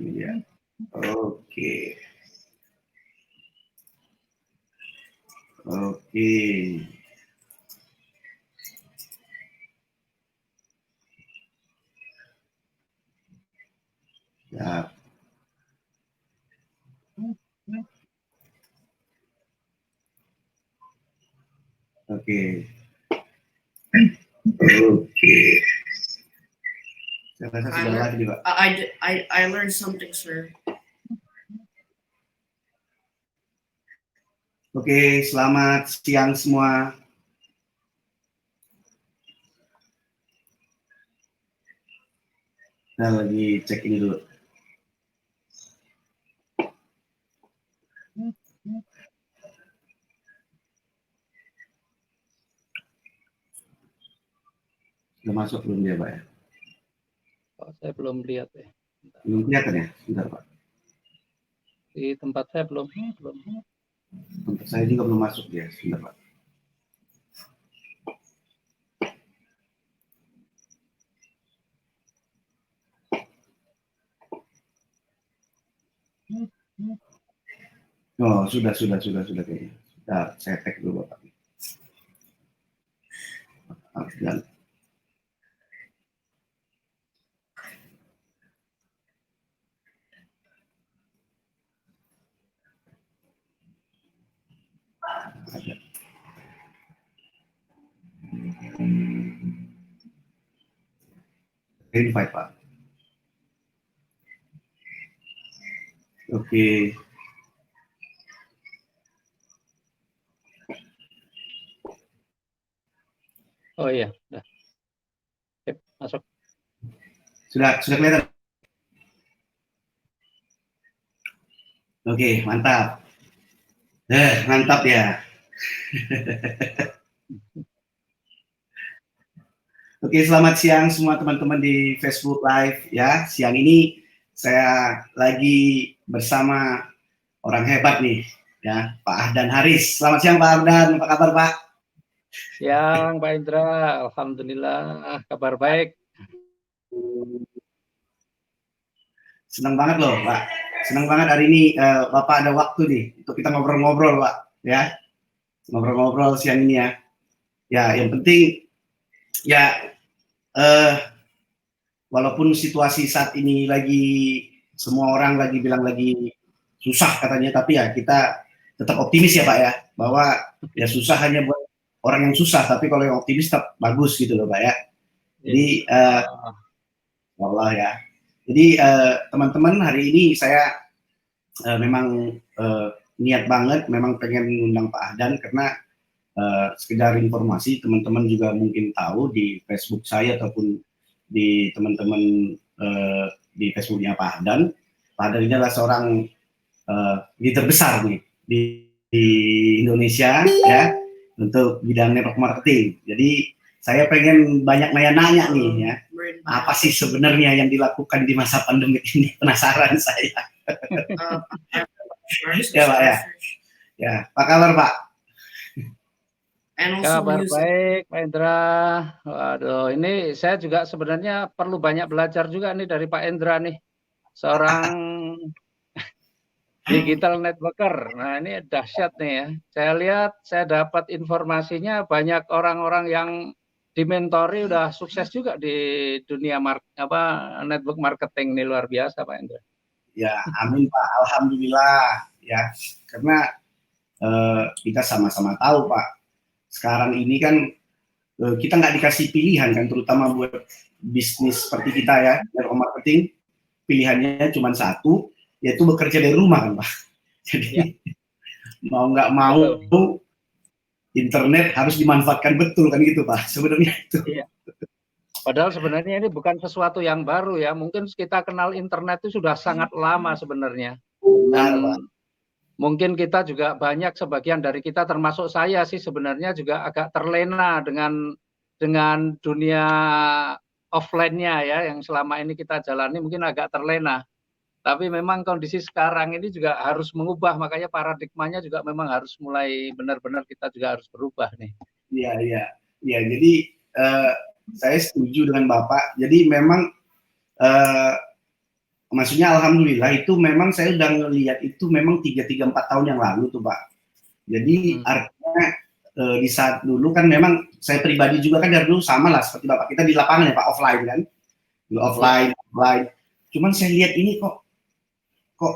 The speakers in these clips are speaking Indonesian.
Ya. Oke. Oke. Ya. Oke. Oke. Saya rasa sudah live juga. I learned something, sir. Oke, selamat siang semua. Saya lagi cek ini dulu. Sudah masuk belum dia, Pak ya? Oh, saya belum lihat ya. Belum kelihatan ya? Sebentar, Pak. Di tempat saya belum. Tempat saya juga belum masuk dia. Sebentar, Pak. Oh, sudah kayaknya. Sudah, saya tag dulu, Bapak. Dan ada. Invite, Pak. Oke. Oh iya, udah. Oke, masuk. Sudah kelihatan. Oke, mantap. Mantap ya. Oke, selamat siang semua teman-teman di Facebook Live ya. Siang ini saya lagi bersama orang hebat nih ya, Pak Ahdan Haris. Selamat siang Pak Ahdan, apa kabar Pak? Siang Pak Indra, alhamdulillah kabar baik. Senang banget loh Pak. Senang banget hari ini Bapak ada waktu nih untuk kita ngobrol-ngobrol Pak ya. Ngobrol-ngobrol siang ini ya. Ya, yang penting ya walaupun situasi saat ini lagi semua orang lagi bilang lagi susah katanya, tapi ya kita tetap optimis ya Pak ya, bahwa ya susah hanya buat orang yang susah, tapi kalau yang optimis tetap bagus gitu loh Pak ya. Jadi Allah ya. Jadi teman-teman hari ini saya memang niat banget, memang pengen mengundang Pak Ahdan karena sekedar informasi teman-teman juga mungkin tahu di Facebook saya ataupun di teman-teman di Facebooknya Pak Ahdan. Pak Ahdan ini adalah seorang leader besar nih di Indonesia ya untuk bidang network marketing. Jadi saya pengen banyak nanya-nanya nih ya, apa sih sebenarnya yang dilakukan di masa pandemi ini? Penasaran saya. Ya Pak ya. Ya, apa kabar Pak? Kabar baik Pak Indra. Waduh, ini saya juga sebenarnya perlu banyak belajar juga nih dari Pak Indra nih, seorang digital networker. Nah ini dahsyat nih ya. Saya lihat, saya dapat informasinya banyak orang-orang yang dimentori udah sukses juga di dunia network marketing nih, luar biasa Pak Indra. Ya, amin Pak. Alhamdulillah ya. Karena kita sama-sama tahu Pak. Sekarang ini kan kita nggak dikasih pilihan kan, terutama buat bisnis seperti kita ya, network marketing. Pilihannya cuma satu, yaitu bekerja dari rumah kan Pak. Jadi ya, mau nggak mau internet harus dimanfaatkan betul kan gitu Pak. Sebenarnya itu. Iya. Padahal sebenarnya ini bukan sesuatu yang baru ya. Mungkin kita kenal internet itu sudah sangat lama sebenarnya. Dan mungkin kita juga banyak, sebagian dari kita termasuk saya sih sebenarnya juga agak terlena dengan dunia offline-nya ya, yang selama ini kita jalani mungkin agak terlena. Tapi memang kondisi sekarang ini juga harus mengubah, makanya paradigmanya juga memang harus mulai benar-benar kita juga harus berubah nih. Iya. Jadi saya setuju dengan Bapak. Jadi memang maksudnya alhamdulillah itu memang saya udah ngelihat itu memang 3-4 tahun yang lalu tuh Pak. Jadi artinya di saat dulu kan memang saya pribadi juga kan dari dulu sama lah seperti Bapak, kita di lapangan ya Pak, offline kan. Offline. Cuman saya lihat ini kok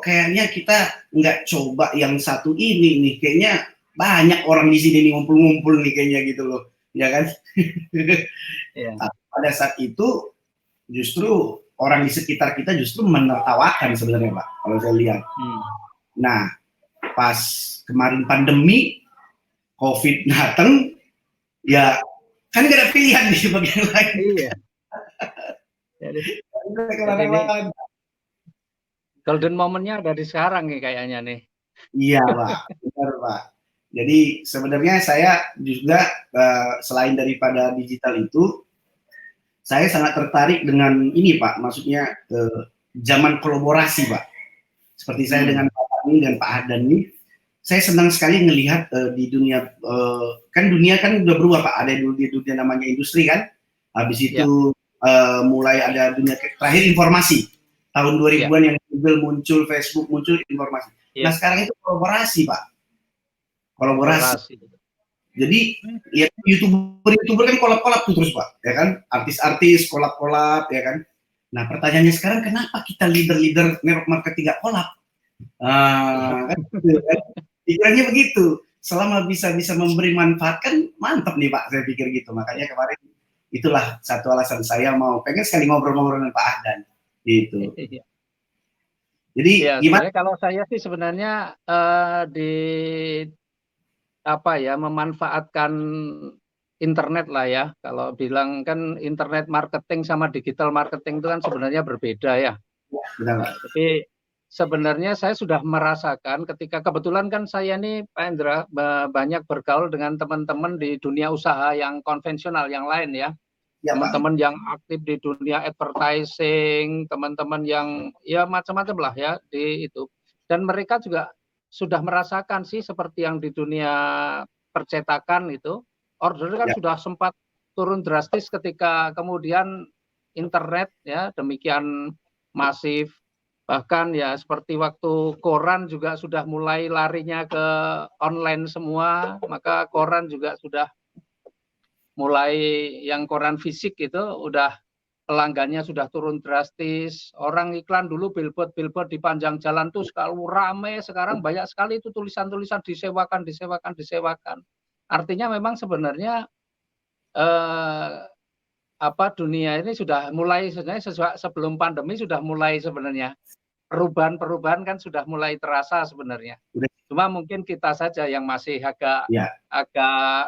kayaknya kita nggak coba yang satu ini nih, kayaknya banyak orang di sini nih ngumpul-ngumpul nih kayaknya gitu loh, ya kan? Yeah. Pada saat itu justru orang di sekitar kita justru menertawakan sebenarnya Pak, kalau saya lihat. Nah, pas kemarin pandemi COVID datang, ya kan nggak ada pilihan di bagian lain. Iya. Jadi ini golden momennya ada di sekarang nih kayaknya nih. Iya Pak, benar Pak. Jadi sebenarnya saya juga selain daripada digital itu, saya sangat tertarik dengan ini Pak, maksudnya zaman kolaborasi Pak. Seperti saya dengan Pak Tani dan Pak Ahdan ini, saya senang sekali melihat di dunia, kan dunia kan udah berubah Pak, ada dulu di dunia namanya industri kan, habis itu mulai ada dunia terakhir informasi, tahun 2000-an yang Google muncul, Facebook muncul, informasi. Nah sekarang itu kolaborasi Pak, kolaborasi. Jadi lihat YouTuber kan kolab-kolab tuh terus Pak, ya kan? Artis-artis kolab-kolab, ya kan? Nah pertanyaannya sekarang kenapa kita leader network marketing nggak kolab? Kan, pikirannya begitu. Selama bisa memberi manfaat kan mantap nih Pak, saya pikir gitu. Makanya kemarin itulah satu alasan saya mau pengen sekali ngobrol-ngobrol dengan Pak Ahdan, gitu. Jadi ya, gimana? Kalau saya sih sebenarnya memanfaatkan internet lah ya. Kalau bilang kan internet marketing sama digital marketing itu kan sebenarnya berbeda ya. Benar. Tapi sebenarnya saya sudah merasakan ketika kebetulan kan saya nih Pak Hendra banyak bergaul dengan teman-teman di dunia usaha yang konvensional yang lain ya. Teman-teman yang aktif di dunia advertising, teman-teman yang ya macam-macam lah ya di itu. Dan mereka juga sudah merasakan sih seperti yang di dunia percetakan itu, order kan sudah sempat turun drastis ketika kemudian internet ya demikian masif. Bahkan ya seperti waktu koran juga sudah mulai larinya ke online semua, maka koran juga sudah mulai yang koran fisik itu udah pelanggannya sudah turun drastis. Orang iklan dulu billboard di panjang jalan tuh kalau rame, sekarang banyak sekali itu tulisan-tulisan disewakan. Artinya memang sebenarnya dunia ini sudah mulai sebenarnya sebelum pandemi sudah mulai sebenarnya perubahan kan sudah mulai terasa sebenarnya. Cuma mungkin kita saja yang masih agak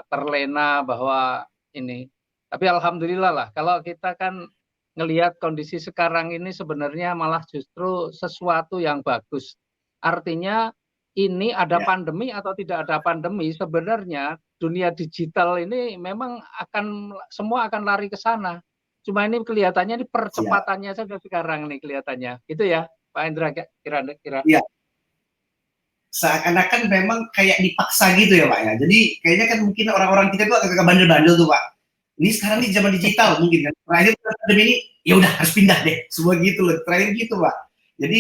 terlena bahwa ini. Tapi alhamdulillah lah kalau kita kan ngelihat kondisi sekarang ini sebenarnya malah justru sesuatu yang bagus. Artinya ini ada pandemi atau tidak ada pandemi, sebenarnya dunia digital ini memang semua akan lari ke sana. Cuma ini kelihatannya ini percepatannya saja sekarang nih kelihatannya. Gitu ya, Pak Hendra kira-kira. Iya. Seakan-akan memang kayak dipaksa gitu ya Pak ya. Jadi kayaknya kan mungkin orang-orang kita tuh agak bandel-bandel tuh Pak. Ini sekarang nih zaman digital mungkin kan. Terakhir pandemi ini ya udah harus pindah deh. Semua gitu loh. Terakhir gitu Pak. Jadi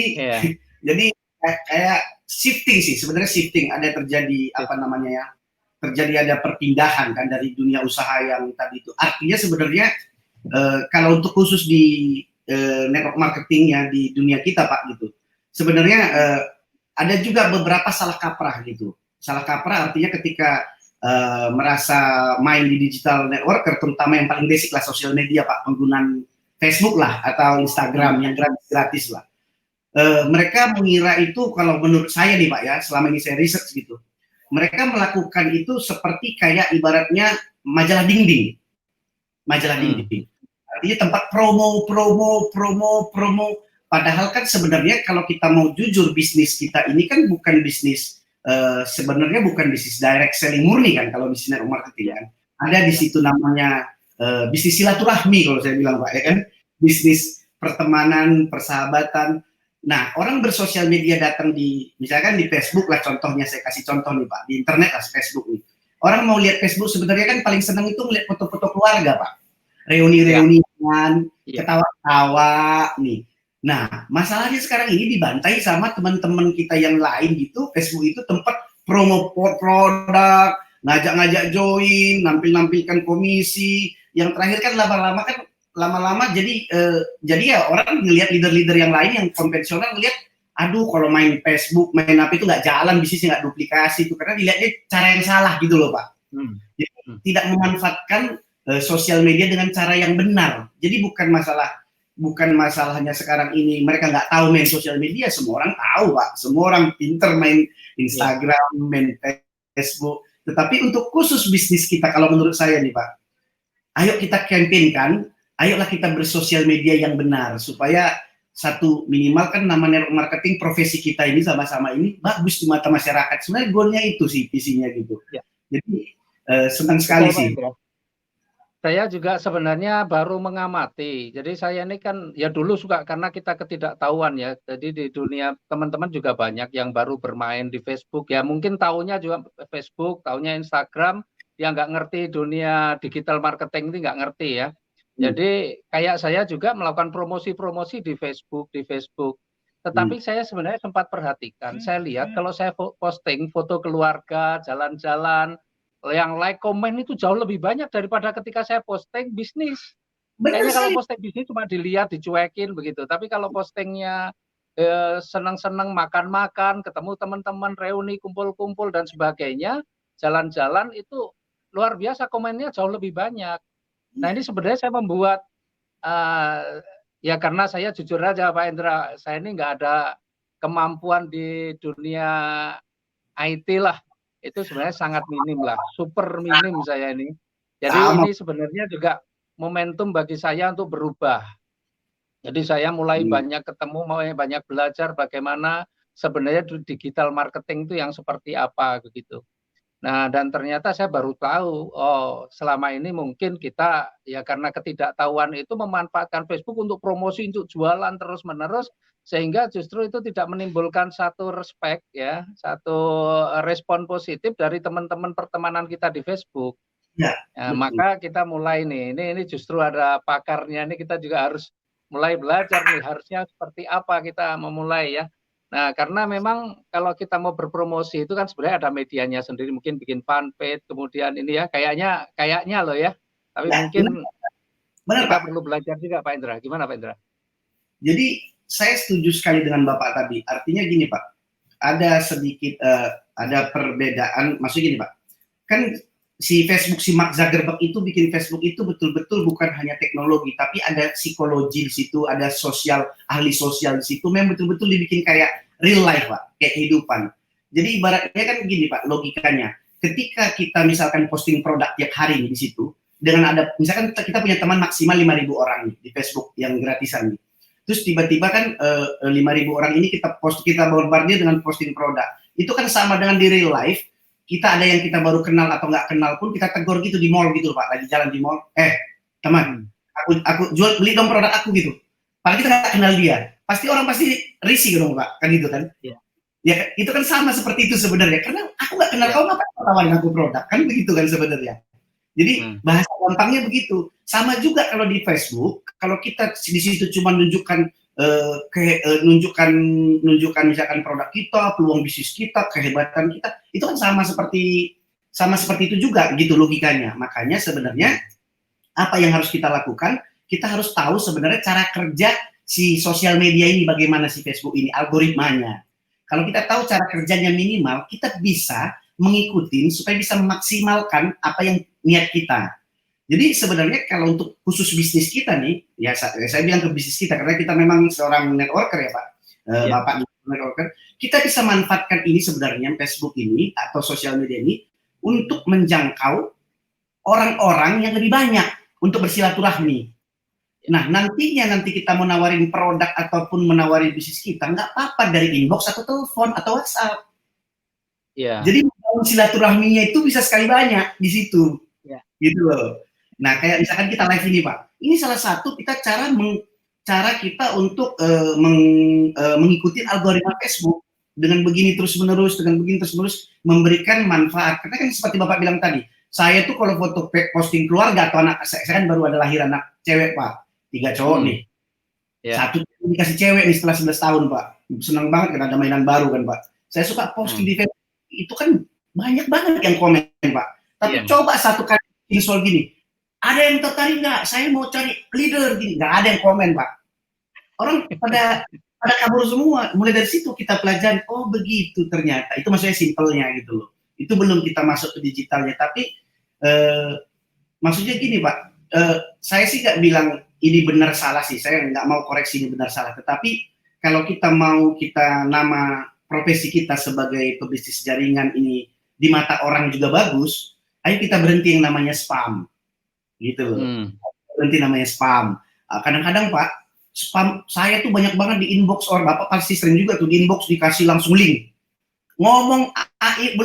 jadi kayak shifting sih sebenarnya ada terjadi terjadi ada perpindahan kan dari dunia usaha yang tadi itu. Artinya sebenarnya kalau untuk khusus di network marketing ya di dunia kita Pak gitu. Sebenarnya ada juga beberapa salah kaprah gitu. Salah kaprah artinya ketika merasa main di digital networker, terutama yang paling basic lah sosial media Pak, penggunaan Facebook lah atau Instagram yang gratis lah. Mereka mengira itu, kalau menurut saya nih Pak ya, selama ini saya research gitu, mereka melakukan itu seperti kayak ibaratnya majalah dinding. Artinya tempat promo. Padahal kan sebenarnya kalau kita mau jujur, bisnis kita ini kan bukan bisnis sebenarnya bukan bisnis direct selling murni kan kalau bisnis network marketing kan. Ada di situ namanya bisnis silaturahmi kalau saya bilang Pak ya kan. Bisnis pertemanan, persahabatan. Nah, orang bersosial media datang misalkan di Facebook lah contohnya, saya kasih contoh nih Pak, di internet lah Facebook nih. Orang mau lihat Facebook sebenarnya kan paling senang itu melihat foto-foto keluarga Pak. Reuni-reunian, ketawa-tawa nih. Nah, masalahnya sekarang ini dibantai sama teman-teman kita yang lain gitu. Facebook itu tempat promo produk, ngajak-ngajak join, nampilkan komisi. Yang terakhir kan lama-lama jadi ya orang ngelihat leader-leader yang lain yang konvensional ngelihat, aduh kalau main Facebook, main apa itu nggak jalan, bisnisnya nggak duplikasi itu karena dilihatnya cara yang salah gitu loh Pak. Jadi, tidak memanfaatkan sosial media dengan cara yang benar. Jadi bukan masalahnya sekarang ini mereka nggak tahu main sosial media, semua orang tahu Pak, semua orang pinter main Instagram, main Facebook. Tetapi untuk khusus bisnis kita, kalau menurut saya nih Pak, ayo kita campaign-kan, ayolah kita bersosial media yang benar supaya satu minimal kan namanya marketing profesi kita ini sama-sama ini bagus di mata masyarakat. Sebenarnya goalnya itu sih visinya gitu. Ya. Jadi senang sekali sih. Saya juga sebenarnya baru mengamati. Jadi saya ini kan ya dulu suka karena kita ketidaktahuan ya. Jadi di dunia teman-teman juga banyak yang baru bermain di Facebook ya. Mungkin tahunya juga Facebook, tahunya Instagram. Yang nggak ngerti dunia digital marketing ini nggak ngerti ya. Jadi kayak saya juga melakukan promosi-promosi di Facebook. Tetapi saya sebenarnya sempat perhatikan. Saya lihat kalau saya posting foto keluarga, jalan-jalan, yang like, komen itu jauh lebih banyak daripada ketika saya posting bisnis. Kayaknya kalau posting bisnis cuma dilihat, dicuekin begitu. Tapi kalau postingnya senang-senang makan-makan, ketemu teman-teman, reuni, kumpul-kumpul dan sebagainya, jalan-jalan itu luar biasa komennya jauh lebih banyak. Nah ini sebenarnya saya membuat ya karena saya jujur aja Pak Indra, saya ini nggak ada kemampuan di dunia IT lah, itu sebenarnya sangat minim lah, super minim saya ini. Jadi ini sebenarnya juga momentum bagi saya untuk berubah. Jadi saya mulai banyak ketemu, banyak belajar bagaimana sebenarnya digital marketing itu yang seperti apa begitu. Nah, dan ternyata saya baru tahu, oh selama ini mungkin kita ya karena ketidaktahuan itu memanfaatkan Facebook untuk promosi, untuk jualan terus-menerus, sehingga justru itu tidak menimbulkan satu respect ya, satu respon positif dari teman-teman pertemanan kita di Facebook. Ya, maka kita mulai nih, ini justru ada pakarnya, ini kita juga harus mulai belajar nih, harusnya seperti apa kita memulai ya. Nah, karena memang kalau kita mau berpromosi itu kan sebenarnya ada medianya sendiri, mungkin bikin fanpage, kemudian ini ya, kayaknya loh ya. Tapi ya, mungkin kita perlu belajar juga Pak Indra. Gimana Pak Indra? Jadi saya setuju sekali dengan Bapak tadi. Artinya gini Pak, ada sedikit ada perbedaan. Maksudnya gini Pak, kan si Facebook, si Mark Zuckerberg itu bikin Facebook itu betul-betul bukan hanya teknologi, tapi ada psikologi di situ, ada ahli sosial di situ, memang betul-betul dibikin kayak real life Pak, kayak kehidupan. Jadi ibaratnya kan gini Pak, logikanya, ketika kita misalkan posting produk tiap hari nih di situ, dengan ada, misalkan kita punya teman maksimal 5.000 orang nih di Facebook yang gratisan nih. Terus tiba-tiba kan 5.000 orang ini kita bombardir dengan posting produk. Itu kan sama dengan di real life. Kita ada yang kita baru kenal atau nggak kenal pun kita tegur gitu di mall gitu Pak, lagi jalan di mall, teman, aku beli dong produk aku gitu. Padahal kita nggak kenal dia, orang pasti risih dong Pak, kan gitu kan? Ya itu kan sama seperti itu sebenarnya, karena aku nggak kenal kau, ngapain tawarin aku produk, kan begitu kan sebenarnya. Jadi bahasa gampangnya begitu. Sama juga kalau di Facebook, kalau kita di situ cuma nunjukkan misalkan produk kita, peluang bisnis kita, kehebatan kita, itu kan sama seperti itu juga gitu logikanya. Makanya sebenarnya apa yang harus kita lakukan, kita harus tahu sebenarnya cara kerja si sosial media ini, bagaimana si Facebook ini, algoritmanya. Kalau kita tahu cara kerjanya minimal, kita bisa mengikuti supaya bisa memaksimalkan apa yang niat kita. Jadi sebenarnya kalau untuk khusus bisnis kita nih, ya saya bilang ke bisnis kita, karena kita memang seorang networker ya Pak, Bapak networker, kita bisa manfaatkan ini sebenarnya, Facebook ini atau sosial media ini, untuk menjangkau orang-orang yang lebih banyak, untuk bersilaturahmi. Nah nanti kita mau nawarin produk ataupun menawarin bisnis kita, nggak apa-apa dari inbox atau telepon atau WhatsApp. Jadi silaturahminya itu bisa sekali banyak di situ, gitu loh. Nah, kayak misalkan kita live ini Pak, ini salah satu cara kita untuk mengikuti algoritma Facebook dengan begini terus-menerus, memberikan manfaat. Karena kan seperti Bapak bilang tadi, saya tuh kalau foto posting keluarga atau anak saya kan baru ada lahir anak cewek Pak, 3 cowok nih, 1 dikasih cewek nih setelah 11 tahun, Pak. Senang banget kan ada mainan baru kan, Pak. Saya suka posting di Facebook, itu kan banyak banget yang komen, Pak. Tapi coba satu kali install gini, ada yang tertarik nggak? Saya mau cari leader gini, nggak ada yang komen, Pak. Orang pada kabur semua. Mulai dari situ kita pelajari, oh begitu ternyata. Itu maksudnya simpelnya gitu loh. Itu belum kita masuk ke digitalnya, tapi maksudnya gini, Pak. Saya sih nggak bilang ini benar salah sih. Saya nggak mau koreksi ini benar salah. Tetapi kalau kita mau nama profesi kita sebagai pebisnis jaringan ini di mata orang juga bagus, ayo kita berhenti yang namanya spam, gitu loh. Berhenti namanya spam. Kadang-kadang Pak, spam saya tuh banyak banget di inbox orang. Bapak pasti sering juga tuh di inbox dikasih langsung link. Ngomong AI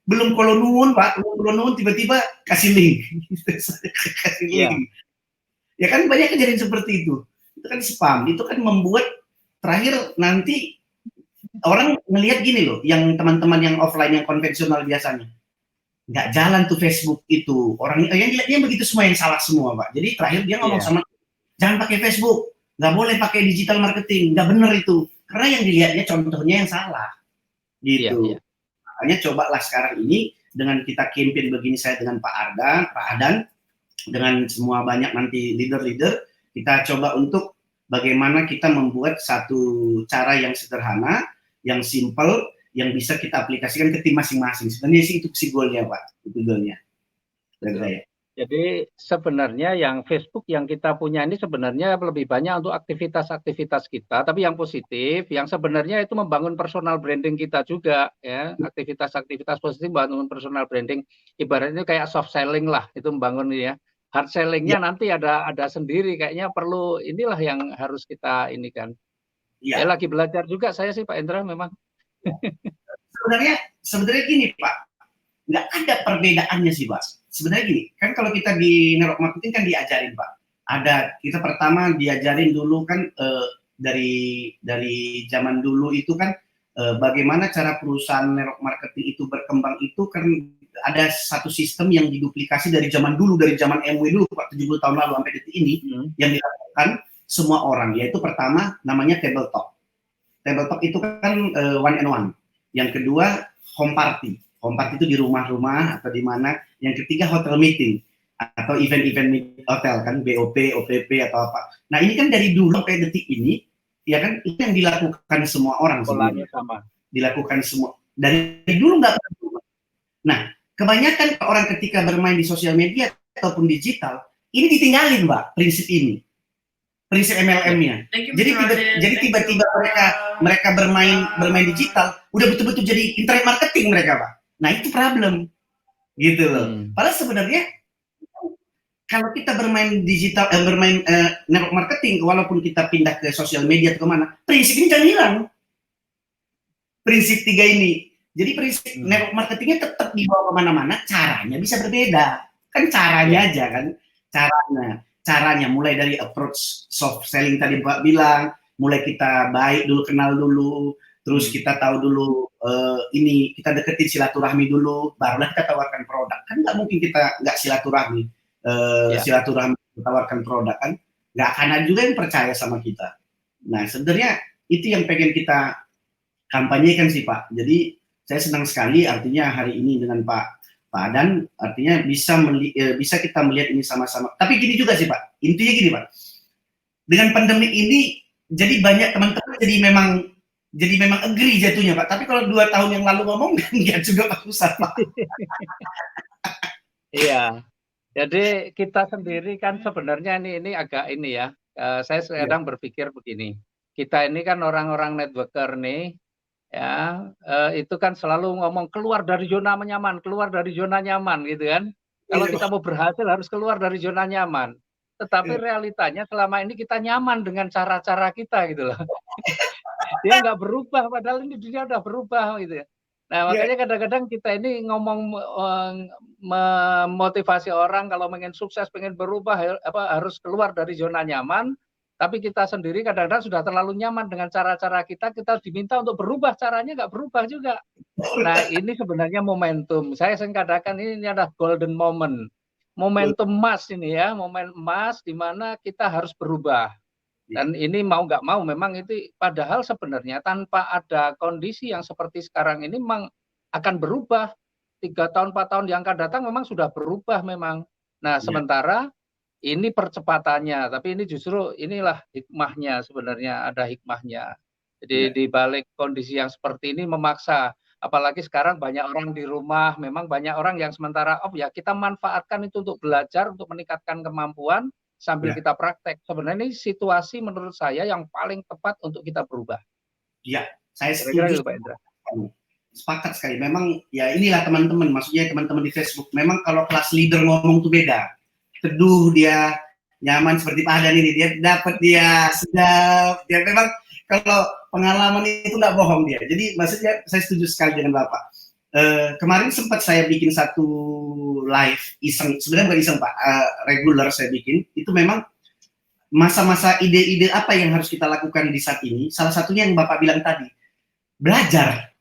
belum kalau nuwun Pak, belum nuwun tiba-tiba kasih link. Kasih link. Ya kan banyak kejadian seperti itu. Itu kan spam, itu kan membuat terakhir nanti orang ngelihat gini loh, yang teman-teman yang offline yang konvensional biasanya nggak jalan tuh Facebook itu, orang yang dilihatnya begitu semua yang salah semua, Pak. Jadi terakhir dia ngomong sama, jangan pakai Facebook, nggak boleh pakai digital marketing, nggak bener itu, karena yang dilihatnya contohnya yang salah, gitu. Makanya cobalah sekarang ini dengan kita campaign begini, saya dengan Pak Adan, dengan semua banyak nanti leader-leader, kita coba untuk bagaimana kita membuat satu cara yang sederhana, yang simple, yang bisa kita aplikasikan ke tim masing-masing. Sebenarnya sih itu sih goalnya, Pak. Itu goalnya. Jadi sebenarnya yang Facebook yang kita punya ini sebenarnya lebih banyak untuk aktivitas-aktivitas kita, tapi yang positif, yang sebenarnya itu membangun personal branding kita juga, ya. Aktivitas-aktivitas positif membangun personal branding. Ibaratnya kayak soft selling lah, itu membangun ya. Hard sellingnya nanti ada sendiri, kayaknya perlu, inilah yang harus kita ini kan. Ya lagi belajar juga saya sih Pak Indra memang. Sebenarnya gini Pak, nggak ada perbedaannya sih Pak. Sebenarnya gini, kan kalau kita di network marketing kan diajarin Pak. Kita pertama diajarin dulu kan dari zaman dulu itu kan bagaimana cara perusahaan network marketing itu berkembang itu kan ada satu sistem yang diduplikasi dari zaman dulu, dari zaman MW dulu Pak, 70 tahun lalu sampai detik ini yang dilakukan semua orang, yaitu pertama namanya table talk. Table talk itu kan one and one. Yang kedua home party. Home party itu di rumah-rumah atau di mana. Yang ketiga hotel meeting atau event-event hotel kan, BOP, OPP atau apa. Nah ini kan dari dulu sampai detik ini, ya kan itu yang dilakukan semua orang. Polanya sama. Dilakukan semua dari dulu nggak pernah berubah. Nah kebanyakan orang ketika bermain di sosial media ataupun digital ini ditinggalin Mbak prinsip ini. Prinsip MLM-nya. Jadi tiba-tiba mereka bermain digital, udah betul-betul jadi internet marketing mereka, Pak. Nah, itu problem. Gitu loh. Padahal sebenarnya kalau kita bermain digital, bermain network marketing, walaupun kita pindah ke sosial media atau kemana, prinsip ini jangan hilang. Prinsip 3 ini. Jadi prinsip network marketingnya tetap dibawa kemana-mana, caranya bisa berbeda. Kan caranya aja kan, caranya mulai dari approach soft selling tadi Pak bilang, mulai kita baik dulu, kenal dulu, terus kita tahu dulu ini kita deketin silaturahmi dulu, barulah kita tawarkan produk. Kan nggak mungkin kita nggak silaturahmi, silaturahmi tawarkan produk kan, nggak akan ada juga yang percaya sama kita. Nah sebenarnya itu yang pengen kita kampanyekan sih Pak. Jadi saya senang sekali artinya hari ini dengan Pak Adan, artinya bisa kita melihat ini sama-sama. Tapi gini juga sih Pak, intinya gini Pak, dengan pandemi ini jadi banyak teman-teman jadi memang agree jatuhnya Pak. Tapi kalau 2 tahun yang lalu ngomong nggak juga Pak, susah Pak. Iya, jadi kita sendiri kan sebenarnya ini agak ini ya. Saya sedang berpikir begini, kita ini kan orang-orang networker nih. Ya, itu kan selalu ngomong keluar dari zona nyaman gitu kan. Kalau kita mau berhasil harus keluar dari zona nyaman. Tetapi realitanya selama ini kita nyaman dengan cara-cara kita gitu loh. Dia nggak berubah, padahal ini dunia udah berubah gitu ya. Nah makanya kadang-kadang kita ini ngomong memotivasi orang kalau pengen sukses, pengen berubah, harus keluar dari zona nyaman. Tapi kita sendiri kadang-kadang sudah terlalu nyaman dengan cara-cara kita diminta untuk berubah, caranya nggak berubah juga. Nah ini sebenarnya momentum. Saya sering katakan ini adalah golden moment. Momentum emas ini ya, momen emas di mana kita harus berubah. Dan ini mau nggak mau memang itu padahal sebenarnya tanpa ada kondisi yang seperti sekarang ini memang akan berubah. 3 tahun, 4 tahun yang akan datang memang sudah berubah memang. Nah, sementara ini percepatannya, tapi ini justru inilah hikmahnya sebenarnya, ada hikmahnya. Jadi di balik kondisi yang seperti ini memaksa, apalagi sekarang banyak orang di rumah, memang banyak orang yang sementara ya kita manfaatkan itu untuk belajar, untuk meningkatkan kemampuan sambil kita praktek. Sebenarnya ini situasi menurut saya yang paling tepat untuk kita berubah. Iya, saya Kira-kira setuju. itu, Pak Indra. Sepakat sekali. Memang ya inilah teman-teman, maksudnya teman-teman di Facebook. Memang kalau kelas leader ngomong tuh beda. Teduh dia, nyaman seperti Pak Hadan ini, dia dapat, dia sedap, dia memang kalau pengalaman itu nggak bohong dia. Jadi maksudnya saya setuju sekali dengan Bapak. Kemarin sempat saya bikin satu live iseng, sebenarnya bukan iseng Pak, regular saya bikin. Itu memang masa-masa ide-ide apa yang harus kita lakukan di saat ini. Salah satunya yang Bapak bilang tadi, belajar,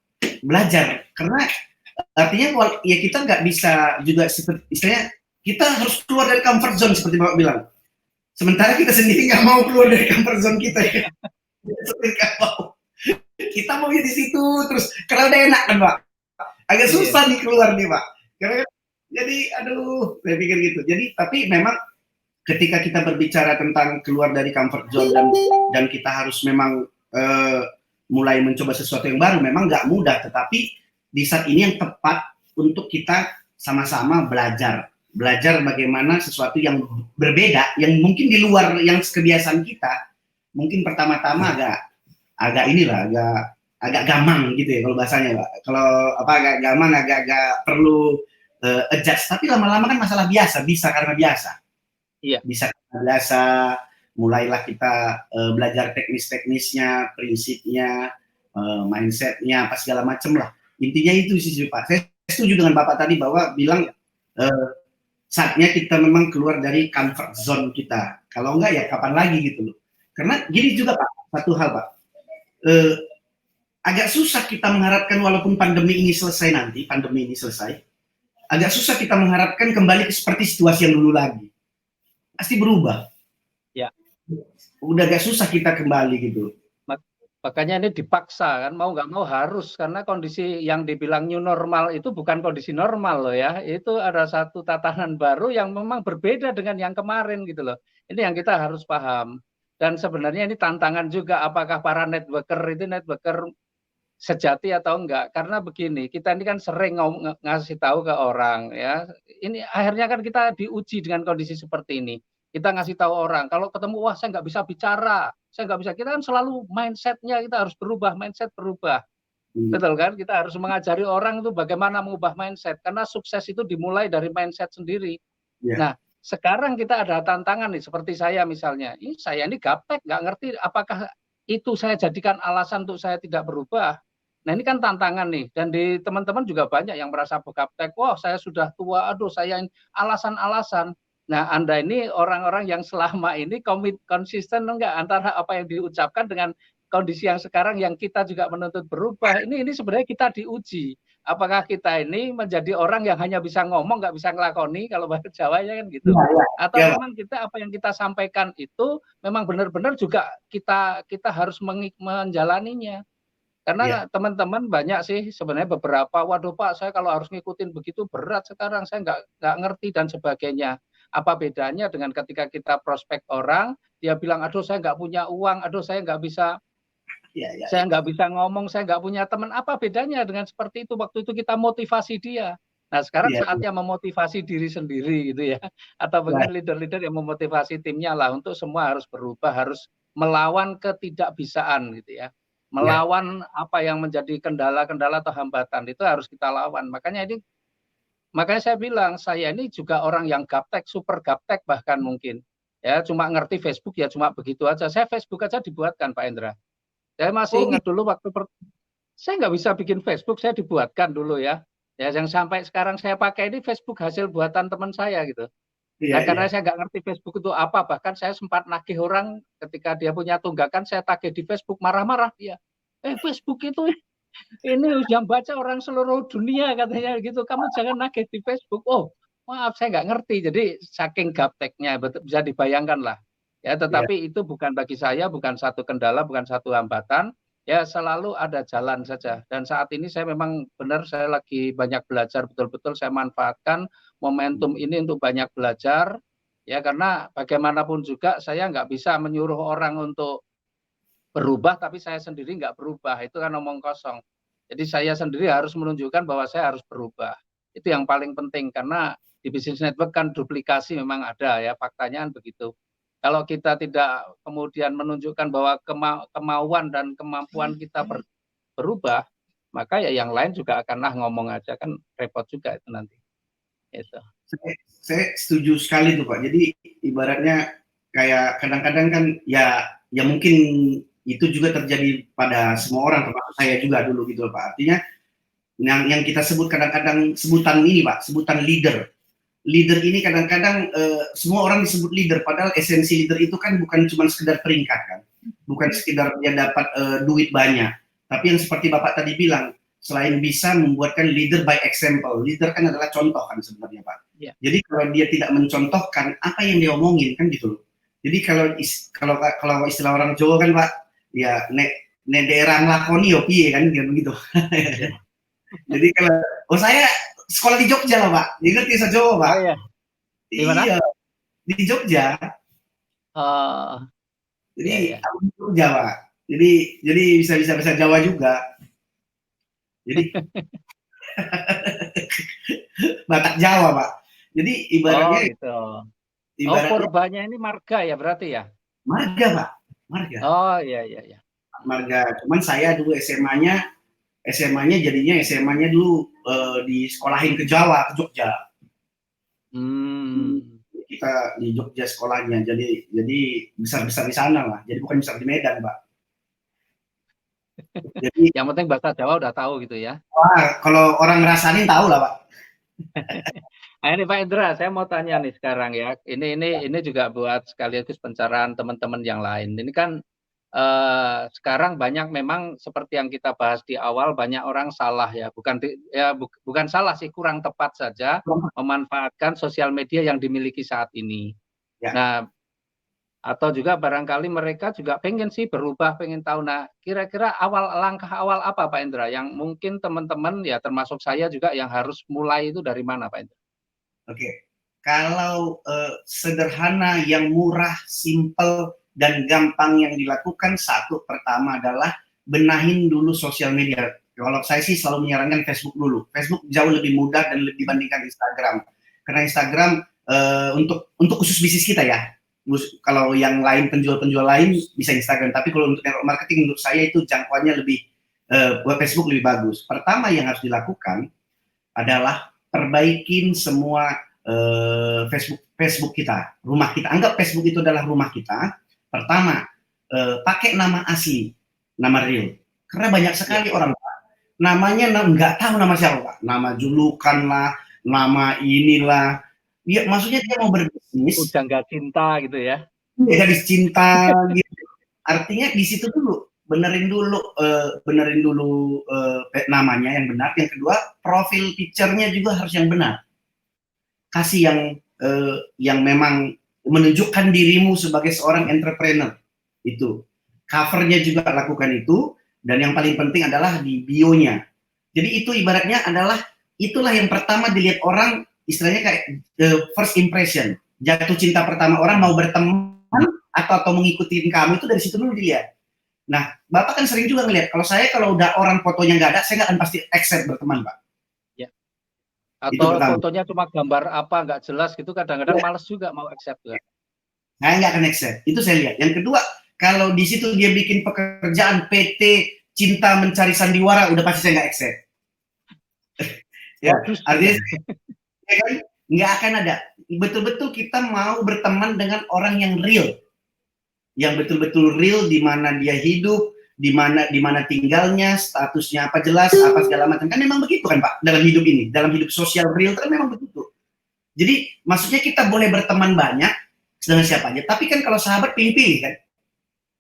karena artinya ya kita nggak bisa juga seperti istilahnya kita harus keluar dari comfort zone seperti Bapak bilang. Sementara kita sendiri nggak mau keluar dari comfort zone kita ya. Kita mau di situ terus karena udah enak kan Pak. Agak susah nih keluar nih Pak. Karena jadi aduh, saya pikir gitu. Jadi tapi memang ketika kita berbicara tentang keluar dari comfort zone dan kita harus memang mulai mencoba sesuatu yang baru, memang nggak mudah. Tetapi di saat ini yang tepat untuk kita sama-sama belajar bagaimana sesuatu yang berbeda, yang mungkin di luar yang kebiasaan kita. Mungkin pertama-tama agak inilah, agak gamang gitu ya kalau bahasanya Pak. Kalau apa agak gamang, agak perlu adjust. Tapi lama-lama kan masalah biasa, bisa karena biasa. Iya. Bisa karena biasa. Mulailah kita belajar teknis-teknisnya, prinsipnya, mindsetnya, apa segala macam lah. Intinya itu sih Pak. Saya setuju dengan Bapak tadi bahwa bilang saatnya kita memang keluar dari comfort zone kita. Kalau enggak ya kapan lagi gitu loh. Karena gini juga Pak, satu hal Pak. Agak susah kita mengharapkan walaupun pandemi ini selesai, agak susah kita mengharapkan kembali seperti situasi yang dulu lagi. Pasti berubah. Ya. Udah agak susah kita kembali gitu. Makanya ini dipaksa kan, mau nggak mau harus, karena kondisi yang dibilang new normal itu bukan kondisi normal loh ya. Itu ada satu tatanan baru yang memang berbeda dengan yang kemarin gitu loh. Ini yang kita harus paham. Dan sebenarnya ini tantangan juga, apakah para networker itu networker sejati atau enggak. Karena begini, kita ini kan sering ngasih tahu ke orang ya. Ini akhirnya kan kita diuji dengan kondisi seperti ini. Kita ngasih tahu orang, kalau ketemu, wah saya nggak bisa bicara, saya nggak bisa. Kita kan selalu mindsetnya kita harus berubah, mindset berubah. Betul kan? Kita harus mengajari orang itu bagaimana mengubah mindset. Karena sukses itu dimulai dari mindset sendiri. Nah, sekarang kita ada tantangan nih, seperti saya misalnya. Saya ini gaptek, nggak ngerti apakah itu saya jadikan alasan untuk saya tidak berubah. Nah ini kan tantangan nih, dan di teman-teman juga banyak yang merasa gaptek, wah saya sudah tua, aduh saya alasan-alasan. Nah Anda ini orang-orang yang selama ini konsisten enggak antara apa yang diucapkan dengan kondisi yang sekarang yang kita juga menuntut berubah. Ini sebenarnya kita diuji. Apakah kita ini menjadi orang yang hanya bisa ngomong, nggak bisa ngelakoni, kalau bahasa Jawanya kan gitu. Atau memang kita apa yang kita sampaikan itu memang benar-benar juga kita harus menjalaninya. Karena teman-teman banyak sih sebenarnya beberapa, waduh Pak, saya kalau harus ngikutin begitu berat sekarang, saya nggak ngerti dan sebagainya. Apa bedanya dengan ketika kita prospek orang, dia bilang, aduh saya nggak punya uang, aduh saya nggak bisa, saya nggak bisa ngomong, saya nggak punya teman. Apa bedanya dengan seperti itu? Waktu itu kita motivasi dia. Nah sekarang saatnya memotivasi diri sendiri gitu ya. Atau mungkin leader-leader yang memotivasi timnya lah untuk semua harus berubah, harus melawan ketidakbisaan gitu ya. Melawan apa yang menjadi kendala-kendala atau hambatan itu harus kita lawan. Makanya saya bilang, saya ini juga orang yang gaptek, super gaptek bahkan mungkin. Ya, cuma ngerti Facebook ya cuma begitu aja. Saya Facebook aja dibuatkan Pak Indra. Saya masih ingat dulu waktu saya nggak bisa bikin Facebook, saya dibuatkan dulu ya. Ya, yang sampai sekarang saya pakai ini Facebook hasil buatan teman saya gitu. Nah, karena saya nggak ngerti Facebook itu apa, bahkan saya sempat nagih orang ketika dia punya tunggakan, saya tagih di Facebook, marah-marah dia. Facebook itu ini yang baca orang seluruh dunia katanya gitu, kamu jangan nagih di Facebook. Oh, maaf saya nggak ngerti. Jadi saking gapteknya bisa dibayangkan lah. Ya, tetapi itu bukan bagi saya, bukan satu kendala, bukan satu hambatan. Ya, selalu ada jalan saja. Dan saat ini saya memang benar, saya lagi banyak belajar, betul-betul saya manfaatkan momentum ini untuk banyak belajar. Ya, karena bagaimanapun juga saya nggak bisa menyuruh orang untuk berubah, tapi saya sendiri nggak berubah. Itu kan omong kosong. Jadi saya sendiri harus menunjukkan bahwa saya harus berubah. Itu yang paling penting, karena di bisnis network kan duplikasi memang ada ya, faktanya kan begitu. Kalau kita tidak kemudian menunjukkan bahwa kemauan dan kemampuan kita berubah, maka ya yang lain juga akan ngomong aja, kan repot juga itu nanti. Itu. Saya setuju sekali tuh Pak. Jadi ibaratnya kayak kadang-kadang kan ya mungkin itu juga terjadi pada semua orang, termasuk saya juga dulu gitu Pak. Artinya yang kita sebut kadang-kadang sebutan ini Pak, sebutan leader. Leader ini kadang-kadang semua orang disebut leader, padahal esensi leader itu kan bukan cuma sekedar peringkat kan, bukan sekedar dia dapat duit banyak, tapi yang seperti Bapak tadi bilang, selain bisa membuatkan leader by example, leader kan adalah contoh kan sebenarnya Pak. Yeah. Jadi kalau dia tidak mencontohkan apa yang dia omongin kan gitu loh. Jadi kalau istilah orang Jawa kan Pak, ya nek daerah nglakoni yo piye kan gitu. Jadi kalau saya sekolah di Jogja loh Pak, ngerti saya Jawa Pak. Oh, iya. Di mana? Iya, di Jogja. Jadi iya. Aku di Jogja Pak. Jadi bisa Jawa juga. Jadi Batak Jawa Pak. Jadi ibaratnya. Oh gitu. Purbanya ini marga ya berarti ya? Marga Pak, marga. Oh iya. Marga. Cuman saya dulu SMA-nya jadinya SMA-nya dulu disekolahin ke Jawa, ke Jogja. Kita di Jogja sekolahnya, jadi besar di sana lah. Jadi bukan besar di Medan, Pak. Jadi yang penting bahasa Jawa udah tahu gitu ya. Wah, kalau orang ngerasain tahu lah, Pak. Nah, ini Pak Indra, saya mau tanya nih sekarang ya. Ini juga buat sekaligus pencerahan teman-teman yang lain. Ini kan sekarang banyak memang seperti yang kita bahas di awal, banyak orang salah ya, bukan salah sih, kurang tepat saja memanfaatkan sosial media yang dimiliki saat ini. Ya. Nah, atau juga barangkali mereka juga pengen sih berubah, pengen tahu. Nah, kira-kira langkah awal apa Pak Indra yang mungkin teman-teman ya termasuk saya juga yang harus mulai itu dari mana Pak Indra? Oke, kalau sederhana, yang murah, simple dan gampang yang dilakukan, satu pertama adalah benahin dulu sosial media. Kalau saya sih selalu menyarankan Facebook dulu. Facebook jauh lebih mudah dan lebih dibandingkan Instagram. Karena Instagram untuk khusus bisnis kita ya. Kalau yang lain penjual lain bisa Instagram. Tapi kalau untuk network marketing menurut saya itu jangkauannya lebih buat Facebook lebih bagus. Pertama yang harus dilakukan adalah perbaikin semua Facebook kita, rumah kita. Anggap Facebook itu adalah rumah kita. Pertama, pakai nama asli, nama real. Karena banyak sekali orang Pak, namanya nggak tahu nama siapa Pak. Nama julukan lah, nama inilah. Ya, maksudnya dia mau berbisnis. Udah nggak cinta gitu ya? Ya, gadis cinta gitu. Artinya di situ dulu, benerin dulu namanya yang benar. Yang kedua, profil picture-nya juga harus yang benar. Kasih yang memang menunjukkan dirimu sebagai seorang entrepreneur. Itu covernya juga lakukan itu, dan yang paling penting adalah di bio-nya. Jadi itu ibaratnya adalah itulah yang pertama dilihat orang, istilahnya kayak first impression, jatuh cinta pertama orang mau berteman atau mengikuti kamu itu dari situ dulu dilihat. Nah, Bapak kan sering juga ngelihat, kalau udah orang fotonya nggak ada, saya nggak akan pasti accept berteman Pak. Atau fotonya cuma gambar apa nggak jelas gitu, kadang-kadang males juga mau accept ya. Saya nggak akan accept, itu saya lihat. Yang kedua, kalau di situ dia bikin pekerjaan PT Cinta Mencari Sandiwara, udah pasti saya nggak accept. Ya, artinya ya kan, nggak akan ada. Betul-betul kita mau berteman dengan orang yang real, yang betul-betul real, di mana dia hidup, di mana tinggalnya, statusnya apa jelas, apa segala macam. Kan memang begitu kan Pak, dalam hidup ini, dalam hidup sosial real kan memang begitu. Jadi maksudnya kita boleh berteman banyak dengan siapa aja, tapi kan kalau sahabat pilih-pilih kan,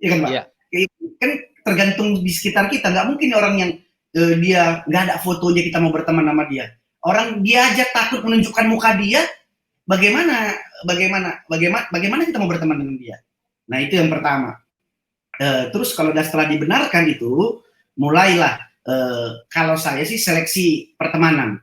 ya kan Pak? Yeah. Kan tergantung di sekitar kita. Nggak mungkin orang yang dia nggak ada fotonya kita mau berteman sama dia. Orang dia aja takut menunjukkan muka dia, bagaimana kita mau berteman dengan dia? Nah itu yang pertama. Terus kalau setelah dibenarkan itu, mulailah kalau saya sih seleksi pertemanan.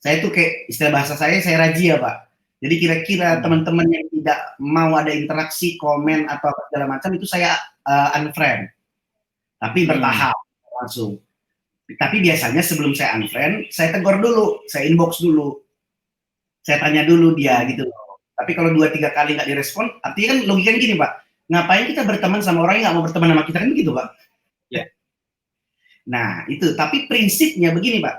Saya tuh kayak istilah bahasa saya razia Pak. Jadi kira-kira teman-teman yang tidak mau ada interaksi, komen atau apa segala macam itu saya unfriend. Tapi bertahap langsung. Tapi biasanya sebelum saya unfriend, saya tegur dulu, saya inbox dulu. Saya tanya dulu dia gitu loh. Tapi kalau 2-3 kali nggak direspon, artinya kan logikanya gini Pak, ngapain kita berteman sama orang yang nggak mau berteman sama kita, kan begitu Pak? Ya. Nah itu, tapi prinsipnya begini Pak,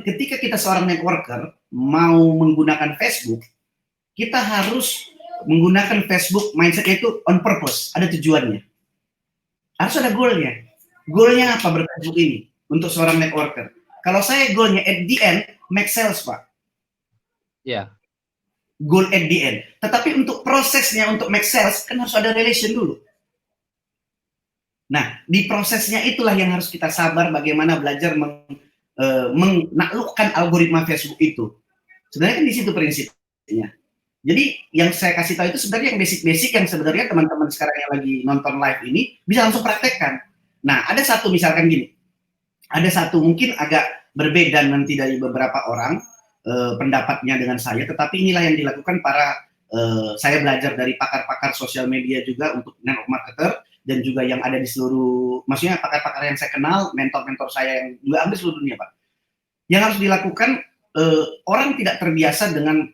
ketika kita seorang networker mau menggunakan Facebook, kita harus menggunakan Facebook mindsetnya itu on purpose, ada tujuannya. Harus ada goalnya. Goalnya apa berfacebook ini untuk seorang networker? Kalau saya goalnya at the end make sales Pak. Ya. Goal at the end. Tetapi untuk prosesnya untuk make sales kan harus ada relation dulu. Nah, di prosesnya itulah yang harus kita sabar bagaimana belajar menaklukkan algoritma Facebook itu. Sebenarnya kan di situ prinsipnya. Jadi yang saya kasih tahu itu sebenarnya yang basic-basic yang sebenarnya teman-teman sekarang yang lagi nonton live ini bisa langsung praktekkan. Nah, ada satu misalkan gini. Ada satu mungkin agak berbeda nanti dari beberapa orang pendapatnya dengan saya, tetapi inilah yang dilakukan para saya belajar dari pakar-pakar sosial media juga untuk network marketer dan juga yang ada di seluruh, maksudnya pakar-pakar yang saya kenal, mentor-mentor saya yang juga ambil seluruh dunia Pak. Yang harus dilakukan, orang tidak terbiasa dengan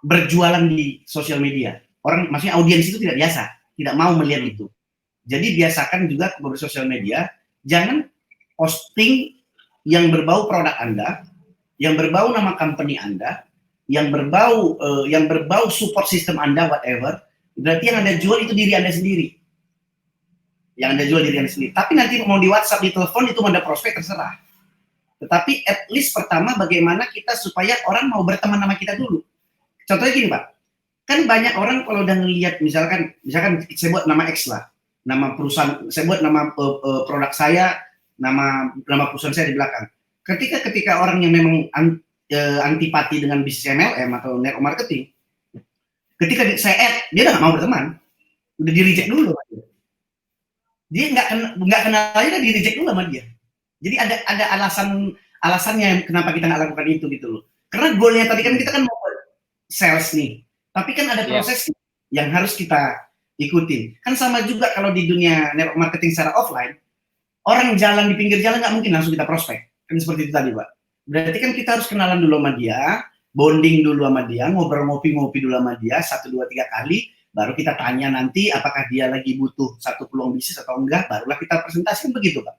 berjualan di sosial media. Orang, maksudnya audiens itu tidak biasa, tidak mau melihat itu. Jadi biasakan juga di sosial media, jangan posting yang berbau produk Anda, yang berbau nama company Anda, yang berbau support system Anda, whatever, berarti yang Anda jual itu diri Anda sendiri. Yang Anda jual diri Anda sendiri. Tapi nanti mau di WhatsApp, di telepon, itu Anda prospek, terserah. Tetapi at least pertama bagaimana kita supaya orang mau berteman sama kita dulu. Contohnya gini Pak, kan banyak orang kalau udah ngelihat, misalkan saya buat nama X lah, nama perusahaan, saya buat nama produk saya, nama perusahaan saya di belakang. Ketika orang yang memang antipati dengan bisnis MLM atau network marketing, ketika saya add, dia udah nggak mau berteman, udah di reject dulu. Dia nggak kenal aja, udah di reject dulu sama dia. Jadi ada alasannya kenapa kita nggak lakukan itu gitu loh. Karena goalnya tadi kan kita kan mau sales nih, tapi kan ada proses yang harus kita ikutin. Kan sama juga kalau di dunia network marketing secara offline, orang jalan di pinggir jalan nggak mungkin langsung kita prospek. Kan seperti itu tadi Pak. Berarti kan kita harus kenalan dulu sama dia, bonding dulu sama dia, ngobrol ngopi-ngopi dulu sama dia 1, 2, 3 kali, baru kita tanya nanti apakah dia lagi butuh satu peluang bisnis atau enggak, barulah kita presentasikan, begitu Pak.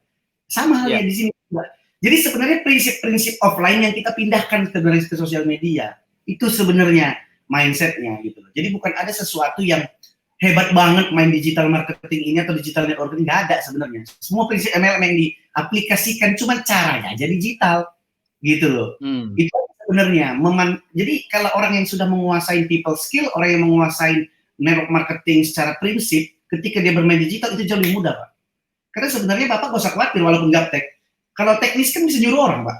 Sama halnya di sini Pak. Jadi sebenarnya prinsip-prinsip offline yang kita pindahkan ke sosial media, itu sebenarnya mindsetnya gitu. Jadi bukan ada sesuatu yang hebat banget main digital marketing ini atau digital networking, nggak ada sebenarnya. Semua prinsip MLM yang diaplikasikan, cuma caranya aja digital, gitu loh. Itu sebenarnya. Jadi kalau orang yang sudah menguasai people skill, orang yang menguasai network marketing secara prinsip, ketika dia bermain digital itu jauh lebih mudah Pak. Karena sebenarnya Bapak gak usah khawatir walaupun gaptek. Kalau teknis kan bisa nyuruh orang Pak.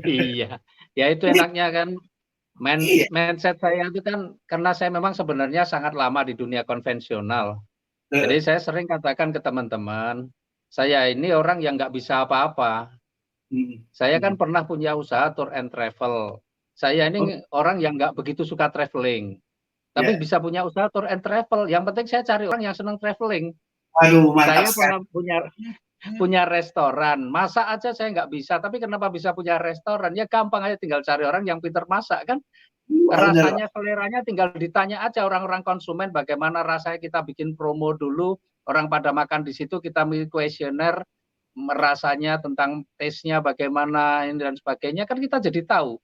Iya, ya itu enaknya kan. Mindset saya itu kan karena saya memang sebenarnya sangat lama di dunia konvensional. Jadi saya sering katakan ke teman-teman, saya ini orang yang nggak bisa apa-apa. Saya kan pernah punya usaha tour and travel. Saya ini orang yang nggak begitu suka traveling, tapi bisa punya usaha tour and travel. Yang penting saya cari orang yang senang traveling. Aduh, mantap. Saya pernah punya restoran, masak aja saya nggak bisa, tapi kenapa bisa punya restoran? Ya gampang aja, tinggal cari orang yang pintar masak kan. Rasanya, seleranya tinggal ditanya aja orang-orang konsumen bagaimana rasanya, kita bikin promo dulu, orang pada makan di situ, kita bikin kuesioner rasanya, tentang taste-nya bagaimana ini dan sebagainya, kan kita jadi tahu.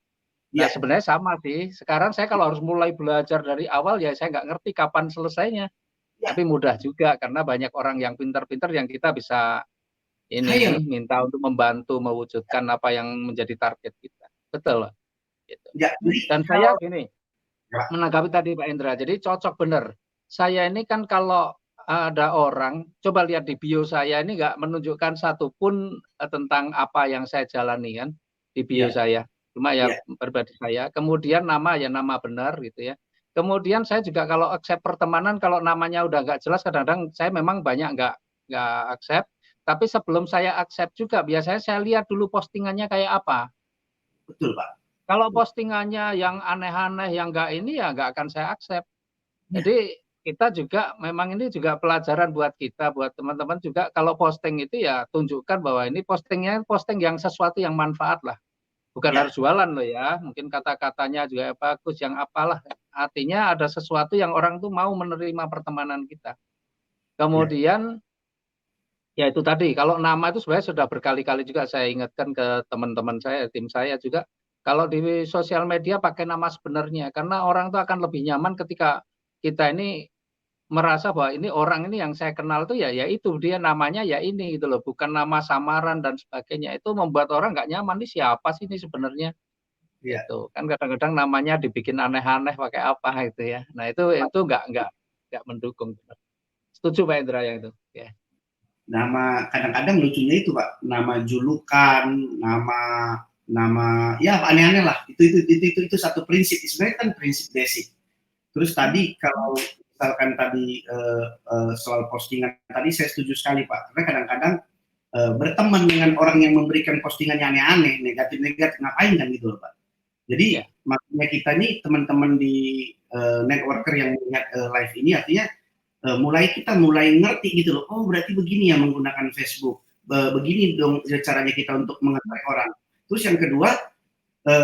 Nah sebenarnya sama sih, sekarang saya kalau harus mulai belajar dari awal ya saya nggak ngerti kapan selesainya, tapi mudah juga karena banyak orang yang pintar-pintar yang kita bisa ini minta untuk membantu mewujudkan apa yang menjadi target kita. Betul. Gitu. Dan saya gini, menanggapi tadi Pak Indra, jadi cocok bener. Saya ini kan kalau ada orang, coba lihat di bio saya ini nggak menunjukkan satupun tentang apa yang saya jalani kan di bio saya. Cuma ya pribadi saya. Kemudian nama ya nama benar gitu ya. Kemudian saya juga kalau accept pertemanan, kalau namanya udah nggak jelas, kadang-kadang saya memang banyak nggak accept. Tapi sebelum saya accept juga, biasanya saya lihat dulu postingannya kayak apa. Betul, Pak. Kalau postingannya yang aneh-aneh, yang nggak ini, ya nggak akan saya accept. Ya. Jadi kita juga, memang ini juga pelajaran buat kita, buat teman-teman juga, kalau posting itu ya tunjukkan bahwa ini postingnya posting yang sesuatu yang manfaat lah. Bukan Ya. harus jualan loh ya, mungkin kata-katanya juga bagus, yang apalah. Artinya ada sesuatu yang orang tuh mau menerima pertemanan kita. Kemudian ya itu tadi, kalau nama itu sebenarnya sudah berkali-kali juga saya ingatkan ke teman-teman saya, tim saya juga, kalau di sosial media pakai nama sebenarnya, karena orang tuh akan lebih nyaman ketika kita ini merasa bahwa ini orang ini yang saya kenal tuh ya itu dia namanya ya ini gitu loh, bukan nama samaran dan sebagainya. Itu membuat orang nggak nyaman, nih siapa sih ini sebenarnya? Iya. Itu kan kadang-kadang namanya dibikin aneh-aneh pakai apa gitu ya. Nah itu nggak mendukung. Setuju Pak Indra yang itu. Ya. Nama kadang-kadang lucunya itu Pak, nama julukan, nama ya aneh-aneh lah. Itu satu prinsip. Sebenarnya kan prinsip basic. Terus tadi kalau misalkan tadi soal postingan tadi saya setuju sekali Pak. Karena kadang-kadang berteman dengan orang yang memberikan postingan yang aneh-aneh, negatif-negatif, ngapain kan gitu loh Pak. Jadi makanya kita nih teman-teman di networker yang melihat live ini artinya kita mulai ngerti gitu loh. Oh berarti begini ya menggunakan Facebook. Begini dong caranya kita untuk mengetahui orang. Terus yang kedua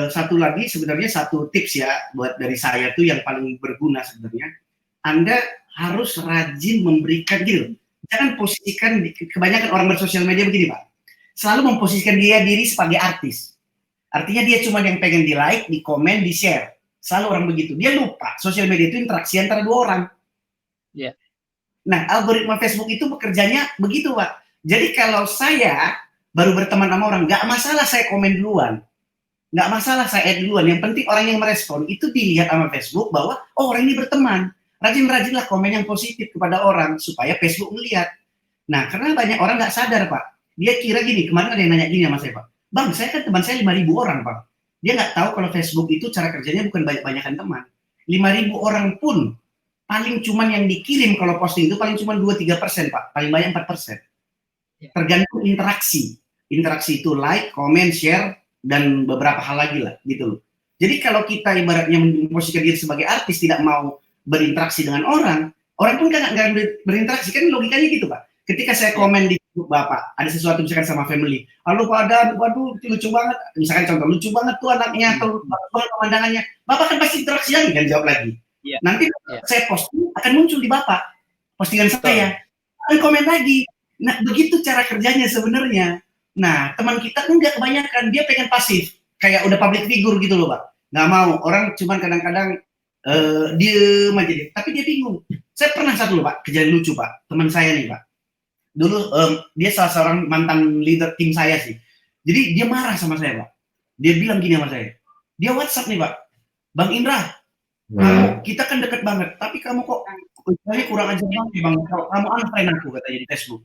satu lagi sebenarnya satu tips ya buat dari saya tuh yang paling berguna sebenarnya. Anda harus rajin memberikan gitu. Jangan posisikan kebanyakan orang bersosial media begini Pak. Selalu memposisikan diri sebagai artis. Artinya dia cuma yang pengen di like, di komen, di share. Selalu orang begitu. Dia lupa sosial media itu interaksi antara dua orang. Yeah. Nah, algoritma Facebook itu bekerjanya begitu, Pak. Jadi kalau saya baru berteman sama orang, nggak masalah saya komen duluan. Nggak masalah saya add duluan. Yang penting orang yang merespon itu dilihat sama Facebook bahwa, oh orang ini berteman. Rajin-rajinlah komen yang positif kepada orang, supaya Facebook melihat. Nah, karena banyak orang nggak sadar, Pak. Dia kira gini, kemarin ada yang nanya gini sama saya, Pak. Bang, saya kan teman saya 5.000 orang, Pak. Dia nggak tahu kalau Facebook itu cara kerjanya bukan banyak-banyakan teman. 5.000 orang pun paling cuman yang dikirim kalau posting itu paling cuman 2-3% Pak, paling banyak 4%. Tergantung interaksi. Interaksi itu like, comment, share, dan beberapa hal lagi lah, gitu loh. Jadi kalau kita ibaratnya memposisikan diri sebagai artis tidak mau berinteraksi dengan orang pun kan nggak berinteraksi, kan logikanya gitu Pak. Ketika saya komen di Facebook Bapak, ada sesuatu misalkan sama family, halo Pak Adan, waduh lucu banget, misalkan contoh, lucu banget tuh anaknya, atau pemandangannya, Bapak kan pasti interaksi lagi, kan jawab lagi. Nanti saya posting akan muncul di Bapak postingan saya, akan komen lagi. Nah begitu cara kerjanya sebenarnya. Nah teman kita enggak, kebanyakan dia pengen pasif, kayak udah public figure gitu loh Pak. Nggak mau, orang cuman kadang-kadang diem aja deh, tapi dia bingung. Saya pernah satu loh Pak, kejadian lucu Pak, teman saya nih Pak. Dulu dia salah seorang mantan leader tim saya sih. Jadi dia marah sama saya Pak. Dia bilang gini sama saya, dia WhatsApp nih Pak, Bang Indra, kita kan deket banget, tapi kamu kok kurang ajar banget Bang, kamu unfriend aku katanya di Facebook.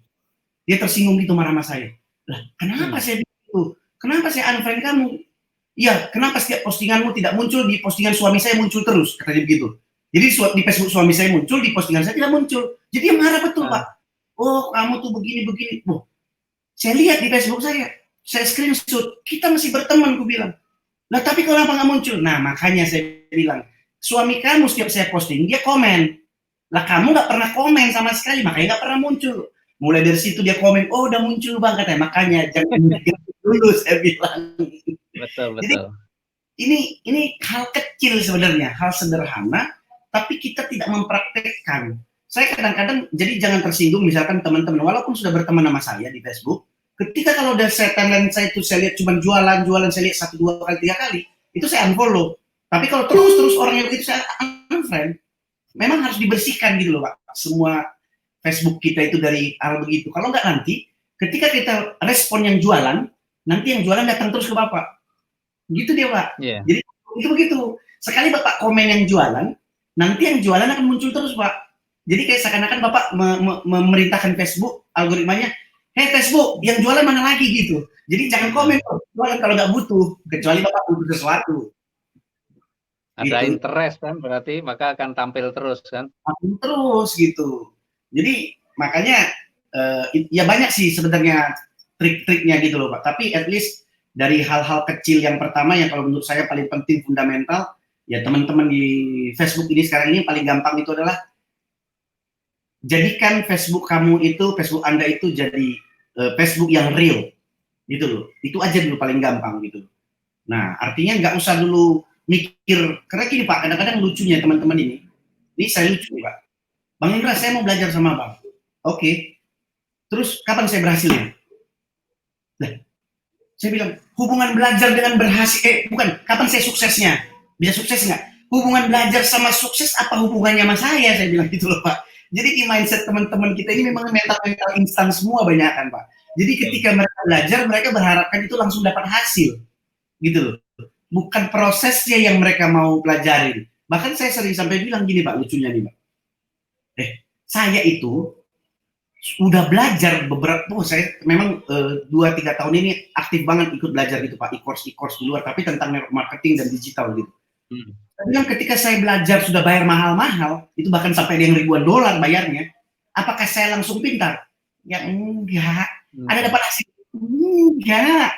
Dia tersinggung gitu marah sama saya. Lah, kenapa saya begitu? Kenapa saya unfriend kamu? Iya, kenapa setiap postinganmu tidak muncul, di postingan suami saya muncul terus, katanya begitu. Jadi di Facebook suami saya muncul, di postingan saya tidak muncul. Jadi dia marah betul Pak. Oh, kamu tuh begini-begini. Oh, saya lihat di Facebook saya screenshot, kita masih berteman, aku bilang. Lah tapi kenapa nggak muncul? Nah makanya saya bilang, suami kamu setiap saya posting, dia komen. Lah kamu nggak pernah komen sama sekali, makanya nggak pernah muncul. Mulai dari situ dia komen, oh udah muncul Bang katanya, makanya jangan dulu saya bilang. Betul. Jadi ini hal kecil sebenarnya, hal sederhana, tapi kita tidak mempraktekkan. Saya kadang-kadang, jadi jangan tersinggung misalkan teman-teman, walaupun sudah berteman sama saya di Facebook, ketika kalau udah timeline saya itu saya lihat cuma jualan, saya lihat 1, 2 kali, 3 kali, itu saya unfollow. Tapi kalau terus orang yang begitu saya unfriend. Memang harus dibersihkan gitu loh Pak, semua Facebook kita itu dari hal begitu. Kalau nggak nanti, ketika kita respon yang jualan, nanti yang jualan datang terus ke Bapak. Gitu dia Pak. Jadi itu begitu. Sekali Bapak komen yang jualan, nanti yang jualan akan muncul terus Pak. Jadi kayak seakan-akan Bapak memerintahkan Facebook, algoritmanya, hey Facebook, yang jualan mana lagi gitu. Jadi jangan komen jualan kalau nggak butuh, kecuali Bapak butuh sesuatu. Ada gitu. interest kan berarti, maka akan tampil terus kan. Terus gitu. Jadi makanya ya banyak sih sebenarnya trik-triknya gitu loh Pak. Tapi at least dari hal-hal kecil yang pertama yang kalau menurut saya paling penting fundamental, ya teman-teman di Facebook ini sekarang ini paling gampang itu adalah jadikan Facebook kamu itu, Facebook Anda itu jadi Facebook yang real gitu loh. Itu aja dulu paling gampang gitu. Nah, artinya nggak usah dulu mikir, karena gini Pak, kadang-kadang lucunya teman-teman ini saya lucu nih Pak. Bang Indra, saya mau belajar sama Bang. Oke. Terus kapan saya berhasilnya? Nah, saya bilang, hubungan belajar dengan berhasil, bukan, kapan saya suksesnya? Bisa sukses nggak? Hubungan belajar sama sukses apa hubungannya sama saya bilang gitu loh Pak. Jadi di mindset teman-teman kita ini memang mental instan semua banyak kan Pak. Jadi ketika mereka belajar, mereka berharapkan itu langsung dapat hasil. Gitu loh. Bukan prosesnya yang mereka mau pelajarin. Bahkan saya sering sampai bilang gini Pak, lucunya nih Pak. Saya itu udah belajar beberapa, saya memang 2-3 tahun ini aktif banget ikut belajar gitu Pak, e-course di luar, tapi tentang network marketing dan digital gitu. Tapi kan ketika saya belajar sudah bayar mahal-mahal, itu bahkan sampai yang ribuan dolar bayarnya, apakah saya langsung pintar? Ya enggak. Ada dapat hasil? Enggak.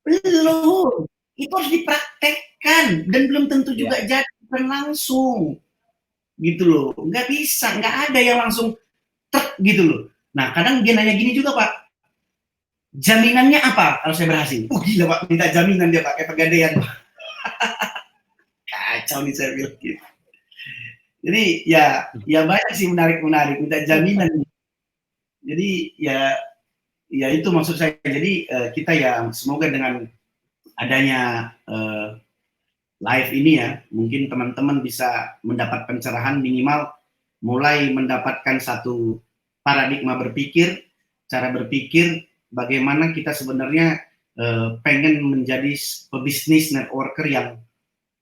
Belum. Itu harus dipraktekkan dan belum tentu juga jadi langsung. Gitu loh. Nggak bisa, nggak ada yang langsung truk gitu loh. Nah, kadang dia nanya gini juga Pak, jaminannya apa kalau saya berhasil? Gila Pak, minta jaminan dia pakai pegadaian. Kacau nih saya bilang gitu. Jadi ya banyak sih menarik minta jaminan. Jadi ya itu maksud saya. Jadi kita ya semoga dengan adanya live ini ya, mungkin teman-teman bisa mendapat pencerahan minimal mulai mendapatkan satu paradigma berpikir, cara berpikir bagaimana kita sebenarnya pengen menjadi pebisnis networker yang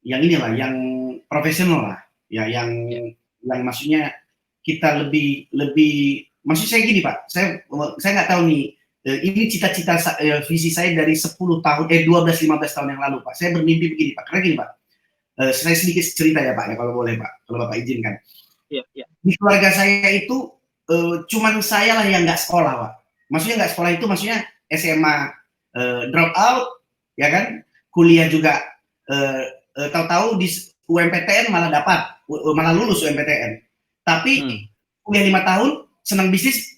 inilah, yang profesional lah, ya yang maksudnya kita lebih maksud saya gini Pak, saya nggak tahu nih, ini cita-cita visi saya dari 12-15 tahun yang lalu Pak. Saya bermimpi begini Pak, karena gini Pak, saya sedikit cerita ya Pak ya kalau boleh Pak, kalau Bapak izinkan. Di keluarga saya itu cuman saya lah yang nggak sekolah Pak. Maksudnya nggak sekolah itu maksudnya SMA drop out, ya kan? Kuliah juga tahu-tahu di UMPTN malah lulus UMPTN. Tapi kuliah 5 tahun, senang bisnis,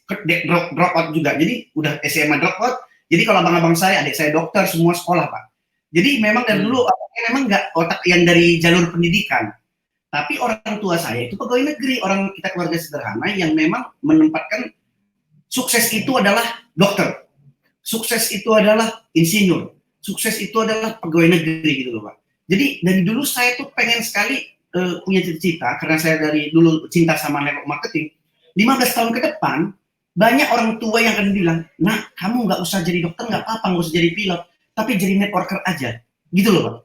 drop out juga. Jadi udah SMA drop out. Jadi kalau abang-abang saya, adik saya dokter, semua sekolah Pak. Jadi memang dari dulu memang nggak otak yang dari jalur pendidikan. Tapi orang tua saya itu pegawai negeri, orang kita keluarga sederhana yang memang menempatkan sukses itu adalah dokter, sukses itu adalah insinyur, sukses itu adalah pegawai negeri gitu loh Pak. Jadi dari dulu saya tuh pengen sekali punya cita-cita, karena saya dari dulu cinta sama network marketing. 15 tahun ke depan banyak orang tua yang akan bilang, nah kamu nggak usah jadi dokter, nggak apa-apa, nggak usah jadi pilot, tapi jadi networker aja, gitu loh Pak.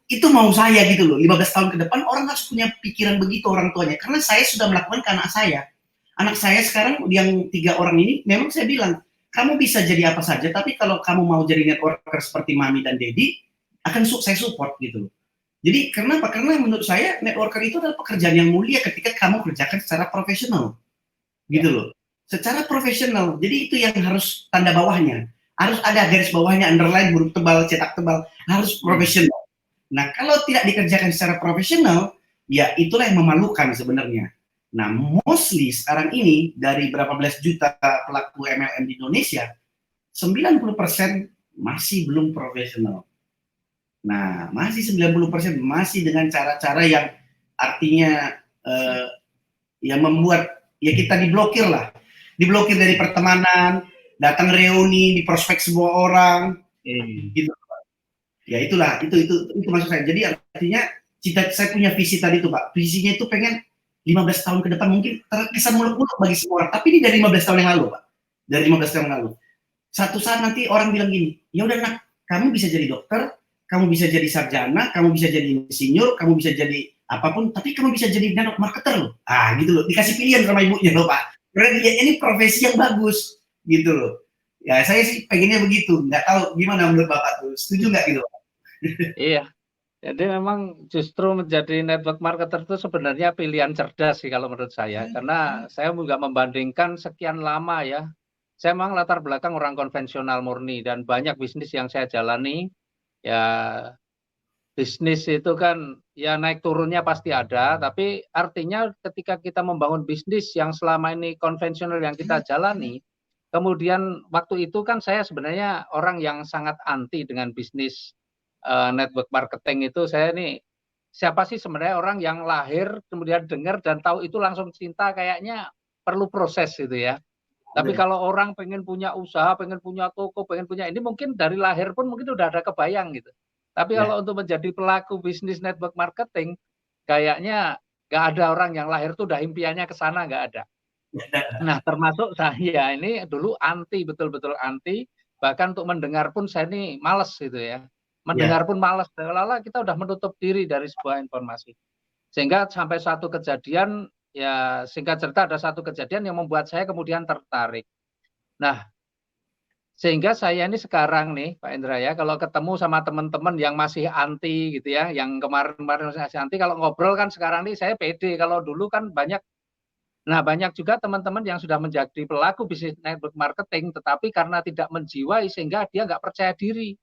Itu mau saya gitu loh. 15 tahun ke depan orang harus punya pikiran begitu orang tuanya, karena saya sudah melakukan ke anak saya sekarang yang 3 orang ini, memang saya bilang kamu bisa jadi apa saja, tapi kalau kamu mau jadi networker seperti Mami dan Dedi, akan saya support gitu loh. Jadi kenapa? Karena menurut saya networker itu adalah pekerjaan yang mulia ketika kamu kerjakan secara profesional gitu loh, secara profesional. Jadi itu yang harus tanda bawahnya, harus ada garis bawahnya, underline, huruf tebal, cetak tebal, harus profesional. Nah, kalau tidak dikerjakan secara profesional, ya itulah yang memalukan sebenarnya. Nah, mostly sekarang ini dari berapa belas juta pelaku MLM di Indonesia, 90% masih belum profesional. Nah, masih 90% masih dengan cara-cara yang artinya yang membuat ya kita diblokir lah. Diblokir dari pertemanan, datang reuni, diprospek semua orang, gitu. Ya itulah, itu maksud saya. Jadi artinya saya punya visi tadi itu Pak. Visinya itu pengen 15 tahun ke depan mungkin terkesan muluk-muluk bagi semua orang. Tapi ini dari 15 tahun yang lalu Pak. Dari 15 tahun yang lalu. Satu saat nanti orang bilang gini, ya udah nak, kamu bisa jadi dokter, kamu bisa jadi sarjana, kamu bisa jadi insinyur, kamu bisa jadi apapun, tapi kamu bisa jadi network marketer loh. Gitu loh. Dikasih pilihan sama ibunya loh Pak. Karena ini profesi yang bagus gitu loh. Ya saya sih pengennya begitu. Nggak tahu gimana menurut Bapak tuh. Setuju nggak gitu Pak? Iya, Jadi memang justru menjadi network marketer itu sebenarnya pilihan cerdas sih kalau menurut saya. Karena saya juga membandingkan sekian lama ya. Saya memang latar belakang orang konvensional murni dan banyak bisnis yang saya jalani. Ya bisnis itu kan ya naik turunnya pasti ada, tapi artinya ketika kita membangun bisnis yang selama ini konvensional yang kita jalani, kemudian waktu itu kan saya sebenarnya orang yang sangat anti dengan bisnis network marketing itu. Saya nih siapa sih sebenarnya orang yang lahir kemudian dengar dan tahu itu langsung cinta, kayaknya perlu proses gitu ya. Tapi Betul. kalau orang pengen punya usaha, pengen punya toko, pengen punya ini mungkin dari lahir pun mungkin udah ada kebayang gitu. Tapi Ya. kalau untuk menjadi pelaku bisnis network marketing, kayaknya nggak ada orang yang lahir tuh udah impiannya ke sana, nggak ada. Nah, termasuk saya ini dulu anti, betul-betul anti, bahkan untuk mendengar pun saya ini males gitu ya. Ya. Mendengar pun males, seolah-olah kita udah menutup diri dari sebuah informasi. Sehingga sampai suatu kejadian, ya singkat cerita ada satu kejadian yang membuat saya kemudian tertarik. Nah, sehingga saya ini sekarang nih Pak Indra ya, kalau ketemu sama teman-teman yang masih anti gitu ya, yang kemarin-kemarin masih anti, kalau ngobrol kan sekarang nih saya pede. Kalau dulu kan banyak, nah banyak juga teman-teman yang sudah menjadi pelaku bisnis network marketing, tetapi karena tidak menjiwai sehingga dia nggak percaya diri.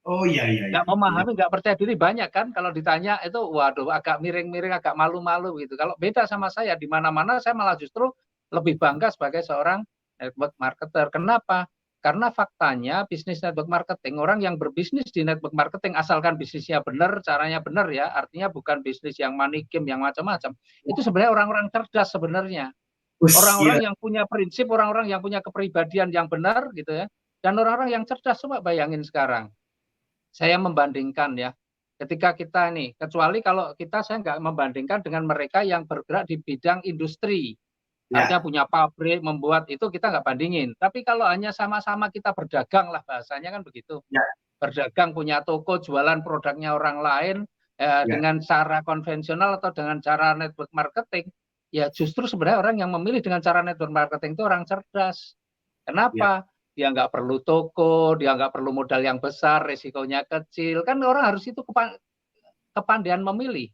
Oh iya iya iya. Nggak memahami, nggak percaya diri, banyak kan kalau ditanya itu, waduh agak miring-miring, agak malu-malu gitu. Kalau beda sama saya, di mana-mana saya malah justru lebih bangga sebagai seorang network marketer. Kenapa? Karena faktanya bisnis network marketing, orang yang berbisnis di network marketing, asalkan bisnisnya benar, caranya benar ya, artinya bukan bisnis yang money game, yang macam-macam. Itu sebenarnya orang-orang cerdas sebenarnya. Iya. Orang-orang yang punya prinsip, orang-orang yang punya kepribadian yang benar gitu ya. Dan orang-orang yang cerdas, coba bayangin sekarang. Saya membandingkan ya, ketika kita nih, kecuali kalau kita saya nggak membandingkan dengan mereka yang bergerak di bidang industri, artinya Ya. punya pabrik, membuat itu kita nggak bandingin. Tapi kalau hanya sama-sama kita berdagang lah bahasanya kan begitu, Ya. berdagang punya toko, jualan produknya orang lain Ya. dengan cara konvensional atau dengan cara network marketing, ya justru sebenarnya orang yang memilih dengan cara network marketing itu orang cerdas. Ya. Kenapa? Dia nggak perlu toko, dia nggak perlu modal yang besar, resikonya kecil. Kan orang harus itu kepandaian memilih.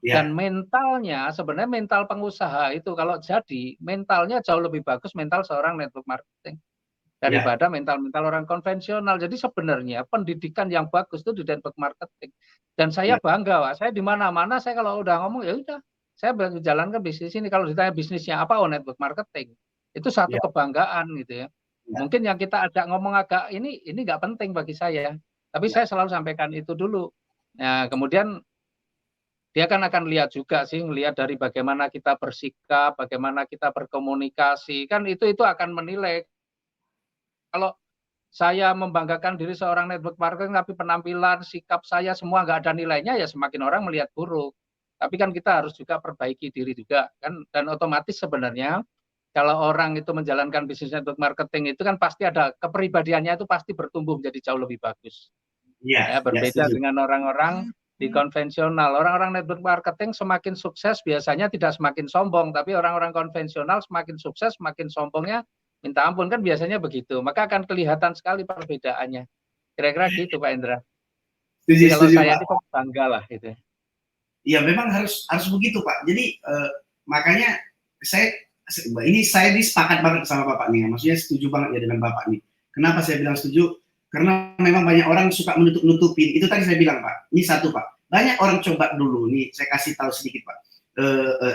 Dan Ya. mentalnya, sebenarnya mental pengusaha itu kalau jadi, mentalnya jauh lebih bagus mental seorang network marketing Ya. daripada mental-mental orang konvensional. Jadi sebenarnya pendidikan yang bagus itu di network marketing. Dan saya Ya. bangga, Pak. Saya di mana-mana, saya kalau udah ngomong ya udah, saya menjalankan bisnis ini. Kalau ditanya bisnisnya apa, oh network marketing. Itu satu Ya. kebanggaan gitu ya. Ya. Mungkin yang kita ada ngomong agak ini nggak penting bagi saya. Tapi Ya. saya selalu sampaikan itu dulu. Nah, kemudian dia kan akan lihat juga sih, melihat dari bagaimana kita bersikap, bagaimana kita berkomunikasi, kan itu akan menilai. Kalau saya membanggakan diri seorang network marketing, tapi penampilan, sikap saya semua nggak ada nilainya, ya semakin orang melihat buruk. Tapi kan kita harus juga perbaiki diri juga kan, dan otomatis sebenarnya kalau orang itu menjalankan bisnis network marketing itu kan pasti ada kepribadiannya, itu pasti bertumbuh menjadi jauh lebih bagus. Iya. Ya, Ya. berbeda Setuju. dengan orang-orang di konvensional. Orang-orang network marketing semakin sukses biasanya tidak semakin sombong, tapi orang-orang konvensional semakin sukses, semakin sombongnya minta ampun, kan biasanya begitu. Maka akan kelihatan sekali perbedaannya. Kira-kira gitu Pak Indra. Setuju, Jadi kalau setuju, saya Pak. ini kok bangga lah gitu. Iya, memang harus begitu, Pak. Jadi makanya saya saya sepakat banget sama Bapak nih. Maksudnya setuju banget ya dengan Bapak nih. Kenapa saya bilang setuju? Karena memang banyak orang suka menutup-nutupin. Itu tadi saya bilang, Pak. Ini satu, Pak. Banyak orang coba dulu. Nih, saya kasih tahu sedikit, Pak.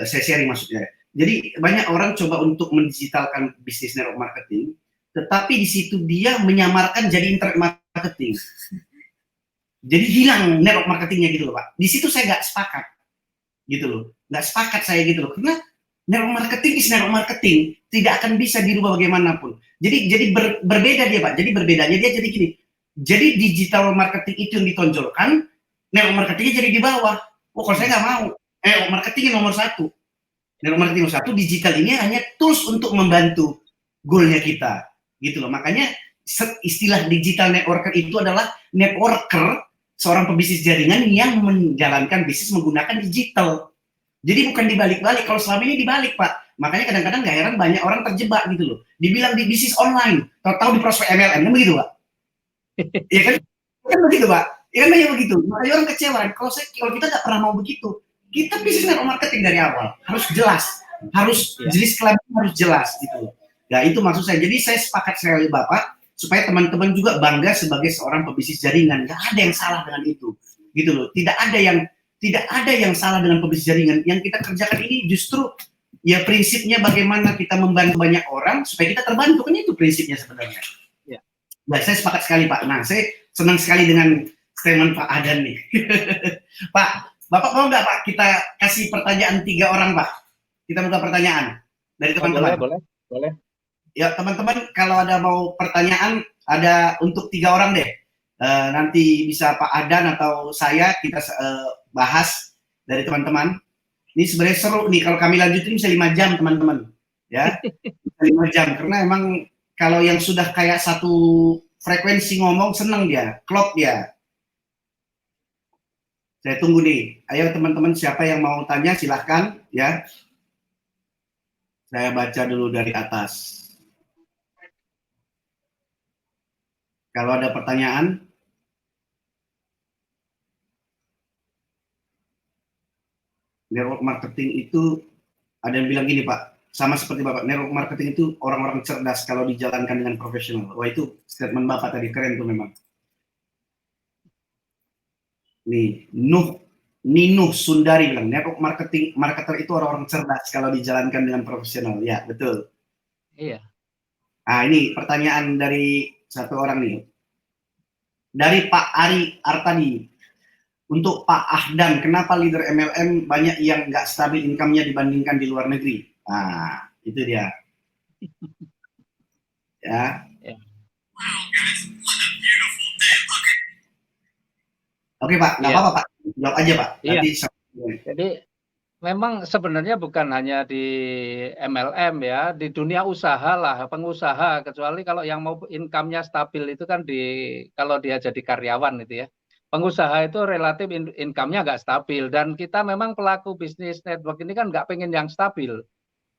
Saya sharing maksudnya. Jadi banyak orang coba untuk mendigitalkan bisnis network marketing, tetapi di situ dia menyamarkan jadi internet marketing. Jadi hilang network marketingnya gitu loh, Pak. Di situ saya nggak sepakat, gitu loh. Nggak sepakat saya gitu loh. Karena network marketing is network marketing, tidak akan bisa dirubah bagaimanapun. Jadi berbeda dia, Pak. Jadi berbedanya dia jadi gini. Jadi digital marketing itu yang ditonjolkan, network marketingnya jadi di bawah. Oh, kalau saya nggak mau. Network marketing nomor satu. Network marketing nomor satu, digital ini hanya tools untuk membantu goalnya kita, gitu loh. Makanya istilah digital networker itu adalah networker, seorang pebisnis jaringan yang menjalankan bisnis menggunakan digital. Jadi bukan dibalik-balik. Kalau selama ini dibalik, Pak. Makanya kadang-kadang nggak heran banyak orang terjebak gitu loh. Dibilang di bisnis online, tahu-tahu di prospek MLM, kan begitu, Pak? Iya kan? Kan begitu, Pak. Ya kan banyak begitu. Makanya orang kecewa. Kalau kita nggak pernah mau begitu, kita bisnis network marketing dari awal harus jelas, harus jenis kelamin harus jelas gitu. Ya itu maksud saya. Jadi saya sepakat sekali Bapak supaya teman-teman juga bangga sebagai seorang pebisnis jaringan. Nggak ada yang salah dengan itu, gitu loh. Tidak ada yang salah dengan pebisnis jaringan. Yang kita kerjakan ini justru ya prinsipnya bagaimana kita membantu banyak orang supaya kita terbantu, kan itu prinsipnya sebenarnya. Ya. Nah, saya sepakat sekali Pak. Nah, saya senang sekali dengan statement Pak Adan nih. Pak, Bapak mau nggak Pak kita kasih pertanyaan 3 orang Pak? Kita buka pertanyaan dari teman-teman. Boleh. Ya teman-teman kalau ada mau pertanyaan ada untuk 3 orang deh. Nanti bisa Pak Adan atau saya kita bahas dari teman-teman. Ini sebenarnya seru nih kalau kami lanjutin bisa 5 jam teman-teman. Ya, 5 jam karena emang kalau yang sudah kayak satu frekuensi ngomong seneng dia, klop dia. Saya tunggu nih. Ayo teman-teman siapa yang mau tanya silahkan ya. Saya baca dulu dari atas. Kalau ada pertanyaan, network marketing itu ada yang bilang gini Pak, sama seperti Bapak, network marketing itu orang-orang cerdas kalau dijalankan dengan profesional. Wah itu statement Bapak tadi keren tuh memang. Nih, Ninuh Sundari bilang, network marketer itu orang-orang cerdas kalau dijalankan dengan profesional. Ya, betul. Iya. Nah, ini pertanyaan dari satu orang nih. Dari Pak Ari Artadi. Untuk Pak Ahdan, kenapa leader MLM banyak yang nggak stabil income-nya dibandingkan di luar negeri? Nah, itu dia. Ya. Oke Pak, nggak apa-apa Pak. Jawab aja Pak. Nanti jadi memang sebenarnya bukan hanya di MLM ya, di dunia usaha lah, pengusaha, kecuali kalau yang mau income-nya stabil itu kan kalau dia jadi karyawan itu ya. Pengusaha itu relatif income-nya nggak stabil, dan kita memang pelaku bisnis network ini kan nggak pengen yang stabil.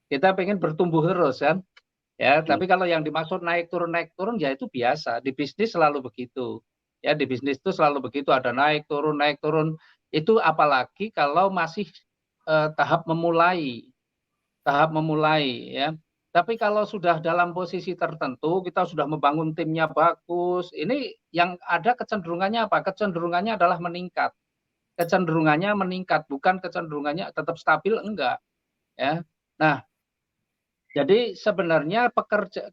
Kita pengen bertumbuh terus kan. Ya, tapi kalau yang dimaksud naik turun ya itu biasa. Di bisnis selalu begitu. Ya, di bisnis itu selalu begitu, ada naik turun. Itu apalagi kalau masih tahap memulai ya. Tapi kalau sudah dalam posisi tertentu, kita sudah membangun timnya bagus, ini yang ada kecenderungannya apa? Kecenderungannya adalah meningkat. Kecenderungannya meningkat, bukan kecenderungannya tetap stabil, enggak. Ya. Nah, jadi sebenarnya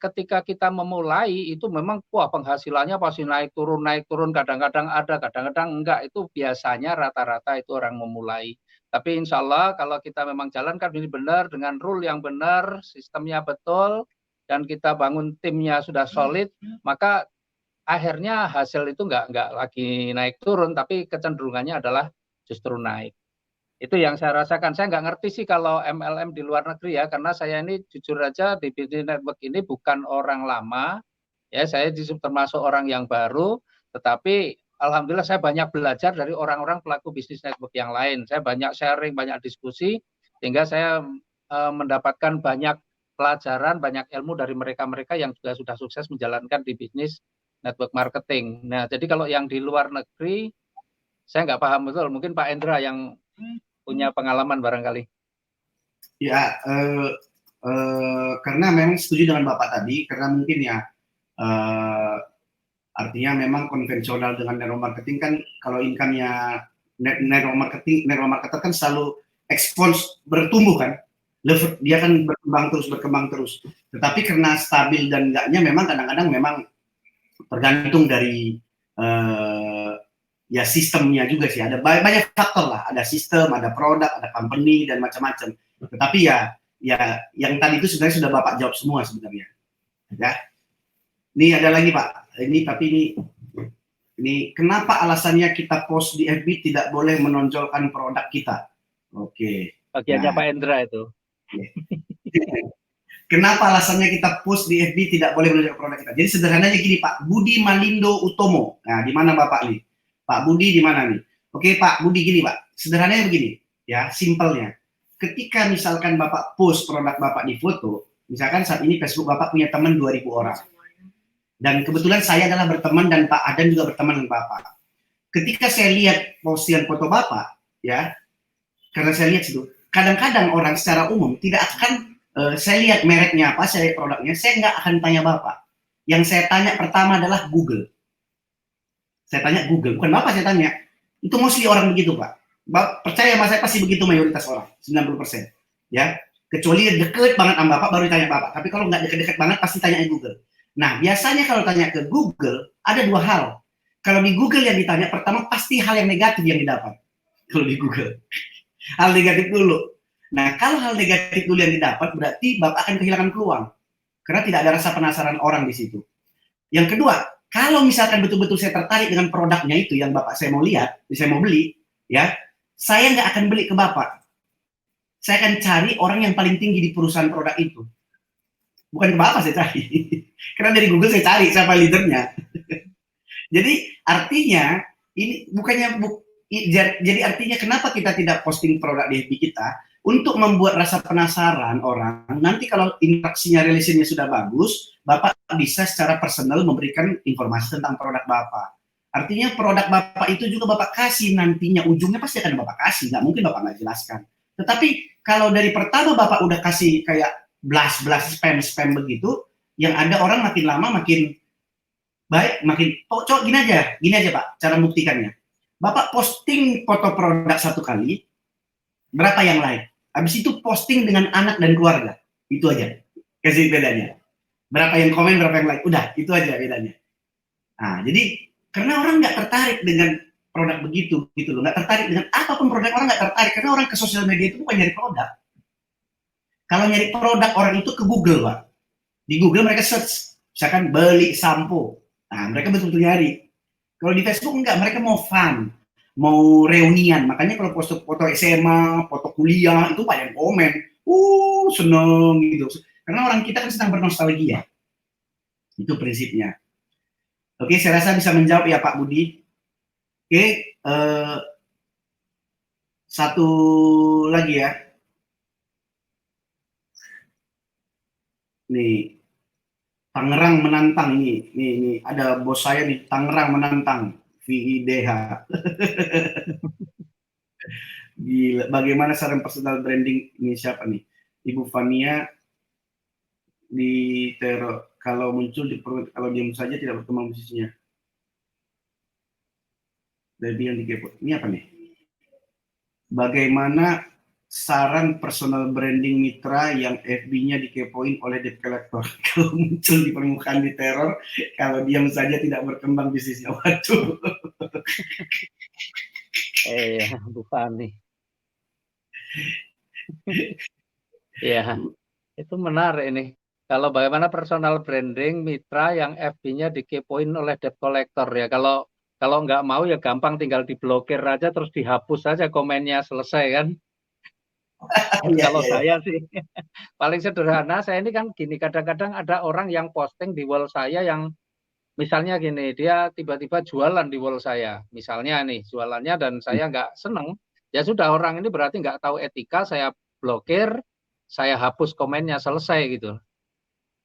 ketika kita memulai itu memang penghasilannya pasti naik turun, kadang-kadang ada, kadang-kadang enggak. Itu biasanya rata-rata itu orang memulai. Tapi insya Allah kalau kita memang jalankan ini benar, dengan rule yang benar, sistemnya betul, dan kita bangun timnya sudah solid, maka akhirnya hasil itu enggak lagi naik turun, tapi kecenderungannya adalah justru naik. Itu yang saya rasakan. Saya nggak ngerti sih kalau MLM di luar negeri ya, karena saya ini jujur aja di bisnis network ini bukan orang lama, ya saya termasuk orang yang baru, tetapi alhamdulillah saya banyak belajar dari orang-orang pelaku bisnis network yang lain. Saya banyak sharing, banyak diskusi, sehingga saya mendapatkan banyak pelajaran, banyak ilmu dari mereka-mereka yang juga sudah sukses menjalankan di bisnis network marketing. Nah, jadi kalau yang di luar negeri, saya nggak paham betul. Mungkin Pak Endra yang punya pengalaman barangkali. Ya, karena memang setuju dengan Bapak tadi, karena mungkin ya artinya memang konvensional dengan network marketing kan kalau income-nya network marketer kan selalu expose bertumbuh kan, dia kan berkembang terus. Tetapi karena stabil dan enggaknya memang kadang-kadang memang tergantung dari ya sistemnya juga sih, ada banyak faktor lah, ada sistem, ada produk, ada company dan macam-macam. Tetapi ya yang tadi itu sebenarnya sudah Bapak jawab semua sebenarnya. Ya. Ini ada lagi Pak. Ini kenapa alasannya kita post di FB tidak boleh menonjolkan produk kita? Oke. Bagiannya Pak Endra itu. Kenapa alasannya kita post di FB tidak boleh menonjolkan produk kita? Jadi sederhananya gini Pak, Budi Malindo Utomo. Nah, di mana Bapak nih? Pak Budi di mana nih? Oke Pak Budi gini Pak, sederhananya begini, ya simpelnya. Ketika misalkan Bapak post produk Bapak di foto, misalkan saat ini Facebook Bapak punya teman 2.000 orang. Dan kebetulan saya adalah berteman dan Pak Adan juga berteman dengan Bapak. ketika saya lihat postingan foto Bapak, ya, karena saya lihat itu, kadang-kadang orang secara umum tidak akan, saya lihat mereknya apa, saya lihat produknya, saya nggak akan tanya Bapak. Yang saya tanya pertama adalah Google. Saya tanya Google, bukan Bapak saya tanya. Itu mostly orang begitu, Pak. Percaya sama saya pasti begitu mayoritas orang, 90%. Ya, kecuali deket banget sama Bapak baru tanya Bapak. Tapi kalau nggak deket-deket banget pasti tanya Google. Nah, biasanya kalau tanya ke Google, ada dua hal. Kalau di Google yang ditanya, pertama pasti hal yang negatif yang didapat. Kalau di Google. Hal negatif dulu. Nah, kalau hal negatif dulu yang didapat, berarti Bapak akan kehilangan peluang. Karena tidak ada rasa penasaran orang di situ. Yang kedua, kalau misalkan betul-betul saya tertarik dengan produknya itu yang Bapak saya mau lihat, saya mau beli, ya, saya nggak akan beli ke Bapak. Saya akan cari orang yang paling tinggi di perusahaan produk itu. Bukan ke Bapak saya cari. Karena dari Google saya cari siapa leadernya. Jadi artinya ini bukannya jadi artinya kenapa kita tidak posting produk di FB kita untuk membuat rasa penasaran orang. Nanti kalau interaksinya relationnya sudah bagus, Bapak bisa secara personal memberikan informasi tentang produk Bapak. Artinya produk Bapak itu juga Bapak kasih nantinya ujungnya pasti akan Bapak kasih, nggak mungkin Bapak nggak jelaskan. Tetapi kalau dari pertama Bapak udah kasih kayak blast spam begitu, yang ada orang makin lama makin baik, makin gini aja Pak, cara membuktikannya. Bapak posting foto produk satu kali, berapa yang like? Habis itu posting dengan anak dan keluarga, itu aja. Kasih bedanya. Berapa yang komen, berapa yang like, udah, itu aja bedanya. Nah, jadi karena orang nggak tertarik dengan produk begitu, gitu loh, nggak tertarik dengan apapun produk, orang nggak tertarik karena orang ke sosial media itu bukan nyari produk. Kalau nyari produk orang itu ke Google, Pak. Di Google mereka search, misalkan beli sampo. Nah, mereka betul-betul nyari. Kalau di Facebook enggak, mereka mau fun, mau reunian. Makanya kalau foto SMA, foto kuliah, itu banyak komen. Seneng gitu. Karena orang kita kan sedang bernostalgia. Itu prinsipnya. Oke, saya rasa bisa menjawab ya Pak Budi. Oke, satu lagi ya. Nih, Tangerang menantang nih ada bos saya nih, Tangerang menantang VIDH. Gila, bagaimana saran personal branding ini siapa nih? Ibu Fania di teror kalau muncul di kalau diam saja tidak berkembang bisnisnya. Jadi yang dikepo ini apa nih? Bagaimana saran personal branding mitra yang FB-nya dikepoin oleh debt collector kalau muncul di permukaan di teror, kalau diam saja tidak berkembang bisnisnya. Waduh. Bu Fani. Ya, itu menarik ini. Kalau bagaimana personal branding mitra yang FB-nya dikepoin oleh debt collector ya. Kalau nggak mau ya gampang tinggal diblokir aja terus dihapus saja komennya, selesai kan. Kalau saya sih paling sederhana, saya ini kan gini, kadang-kadang ada orang yang posting di wall saya yang misalnya gini, dia tiba-tiba jualan di wall saya, misalnya nih jualannya dan saya nggak seneng, ya sudah, orang ini berarti nggak tahu etika, saya blokir, saya hapus komennya, selesai gitu.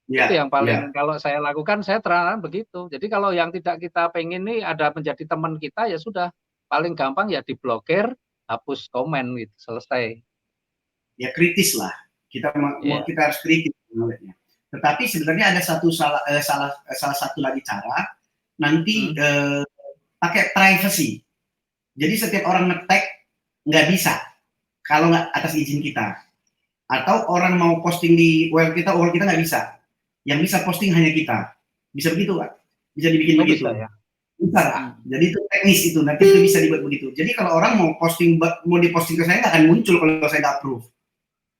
Itu yang paling kalau saya lakukan, saya terang begitu. Jadi kalau yang tidak kita pengen nih ada menjadi teman kita, ya sudah, paling gampang ya diblokir, hapus komen gitu, selesai. Ya kritis lah, kita harus kritis melihatnya. Tetapi sebenarnya ada salah satu lagi cara, nanti pakai privacy. Jadi setiap orang nge-tag nggak bisa kalau nggak atas izin kita. Atau orang mau posting di web kita nggak bisa. Yang bisa posting hanya kita. Bisa begitu Pak? Bisa dibikin begitu? Bisa ya? Bisa Pak. Jadi itu teknis itu, nanti itu bisa dibuat begitu. Jadi kalau orang mau diposting ke saya nggak akan muncul kalau saya nggak approve.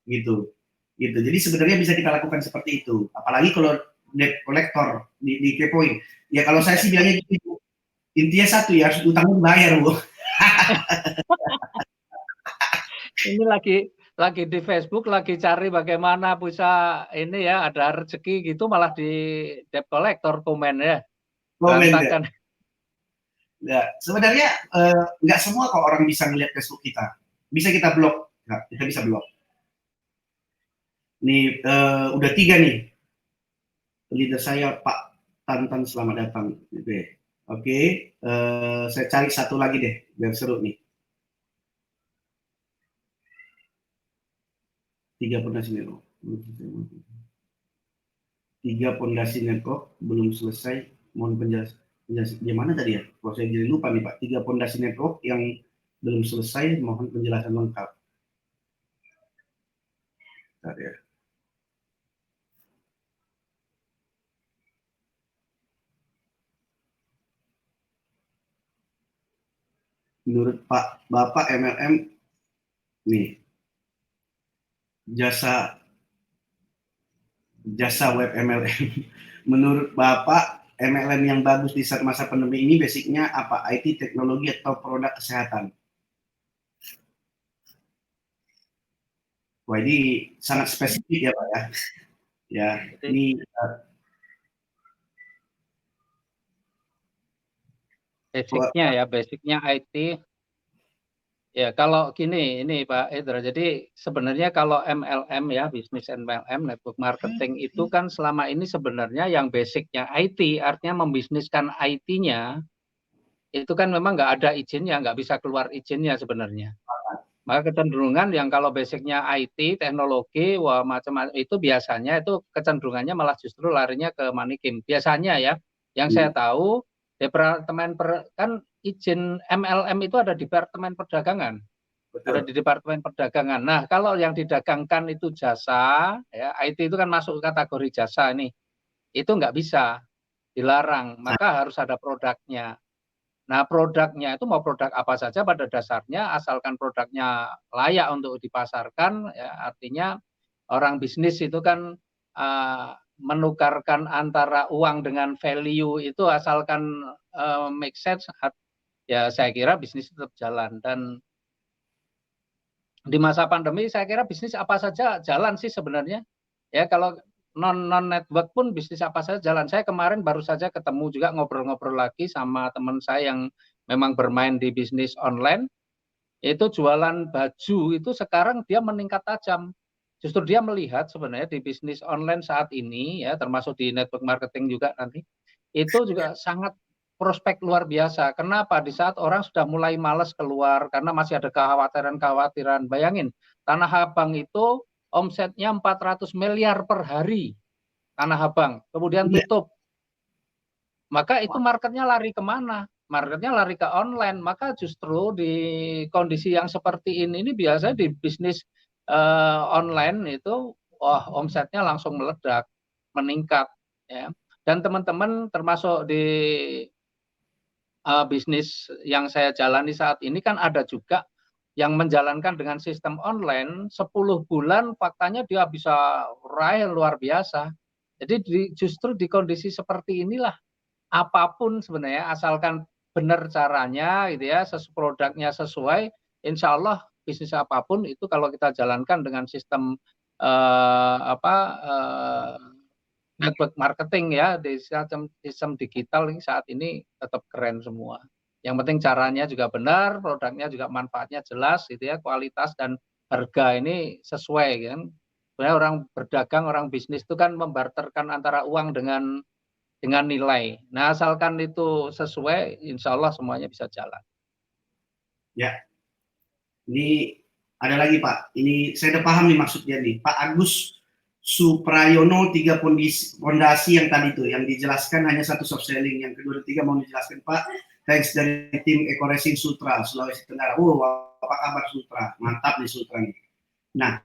Gitu. Jadi sebenarnya bisa kita lakukan seperti itu. Apalagi kalau debt collector di kepoin. Ya kalau saya sih bilangnya gitu. Intinya satu ya, harus utangnya dibayar, Bu. Ini lagi di Facebook, lagi cari bagaimana bisa ini ya, ada rezeki gitu, malah di debt collector komen ya. Berantakan. Ya, sebenarnya nggak semua kok orang bisa ngeliat Facebook kita. Bisa kita blok, kita bisa blok. Nih udah 3 nih. Leader saya Pak Tantan, selamat datang. Oke, saya cari satu lagi deh, biar seru nih. 3 pondasi network. 3 pondasi network belum selesai. Mohon penjelasan. Di mana tadi ya? Kalau saya jadi lupa nih Pak. 3 pondasi network yang belum selesai, mohon penjelasan lengkap. Bentar ya. Menurut Bapak MLM nih, jasa web MLM. Menurut Bapak, MLM yang bagus di saat masa pandemi ini basicnya apa? IT, teknologi, atau produk kesehatan? Wah, ini sangat spesifik ya Pak ya. Ya, ini basicnya IT. Ya, kalau gini, ini Pak Edra, jadi sebenarnya kalau MLM ya, bisnis MLM, network marketing itu kan selama ini sebenarnya yang basicnya IT, artinya membisniskan IT-nya, itu kan memang nggak ada izinnya, nggak bisa keluar izinnya sebenarnya. Maka kecenderungan yang kalau basicnya IT, teknologi, wah macam-macam itu biasanya itu kecenderungannya malah justru larinya ke money game. Biasanya ya, yang saya tahu departemen kan izin MLM itu ada di Departemen Perdagangan. betul. Ada di Departemen Perdagangan. Nah, kalau yang didagangkan itu jasa, ya IT itu kan masuk kategori jasa ini. Itu nggak bisa, dilarang. Maka harus ada produknya. Nah, produknya itu mau produk apa saja pada dasarnya, asalkan produknya layak untuk dipasarkan, ya, artinya orang bisnis itu kan menukarkan antara uang dengan value itu asalkan make sense, ya saya kira bisnis tetap jalan. Dan di masa pandemi saya kira bisnis apa saja jalan sih sebenarnya. Ya kalau non network pun bisnis apa saja jalan. Saya kemarin baru saja ketemu juga ngobrol-ngobrol lagi sama teman saya yang memang bermain di bisnis online. Itu jualan baju itu sekarang dia meningkat tajam. Justru dia melihat sebenarnya di bisnis online saat ini ya, termasuk di network marketing juga nanti, itu juga sangat prospek luar biasa. Kenapa? Di saat orang sudah mulai malas keluar karena masih ada kekhawatiran-kekhawatiran. Bayangin, Tanah Abang itu omsetnya 400 miliar per hari. Tanah Abang, kemudian tutup. Maka itu marketnya lari kemana? Marketnya lari ke online. Maka justru di kondisi yang seperti ini biasanya di bisnis online itu, wah omsetnya langsung meledak, meningkat. Ya. Dan teman-teman termasuk di bisnis yang saya jalani saat ini kan ada juga yang menjalankan dengan sistem online 10 bulan faktanya dia bisa raih luar biasa. Jadi justru di kondisi seperti inilah apapun sebenarnya asalkan benar caranya gitu ya, produknya sesuai, insya Allah bisnis apapun itu kalau kita jalankan dengan sistem network marketing ya, di sistem digital ini saat ini tetap keren semua. Yang penting caranya juga benar, produknya juga manfaatnya jelas gitu ya, kualitas dan harga ini sesuai kan. Sebenarnya orang berdagang, orang bisnis itu kan membarterkan antara uang dengan nilai. Nah, asalkan itu sesuai, insya Allah semuanya bisa jalan. Ya, ini ada lagi Pak. Ini saya udah paham nih maksudnya nih. Pak Agus Suprayono, 3 pondasi yang tadi itu, yang dijelaskan hanya 1 soft selling, yang kedua dan 3 mau dijelaskan Pak. Thanks dari tim Eko Racing Sutra, Sulawesi Tenggara. Apa kabar Sutra? Mantap nih Sutra nih. Nah,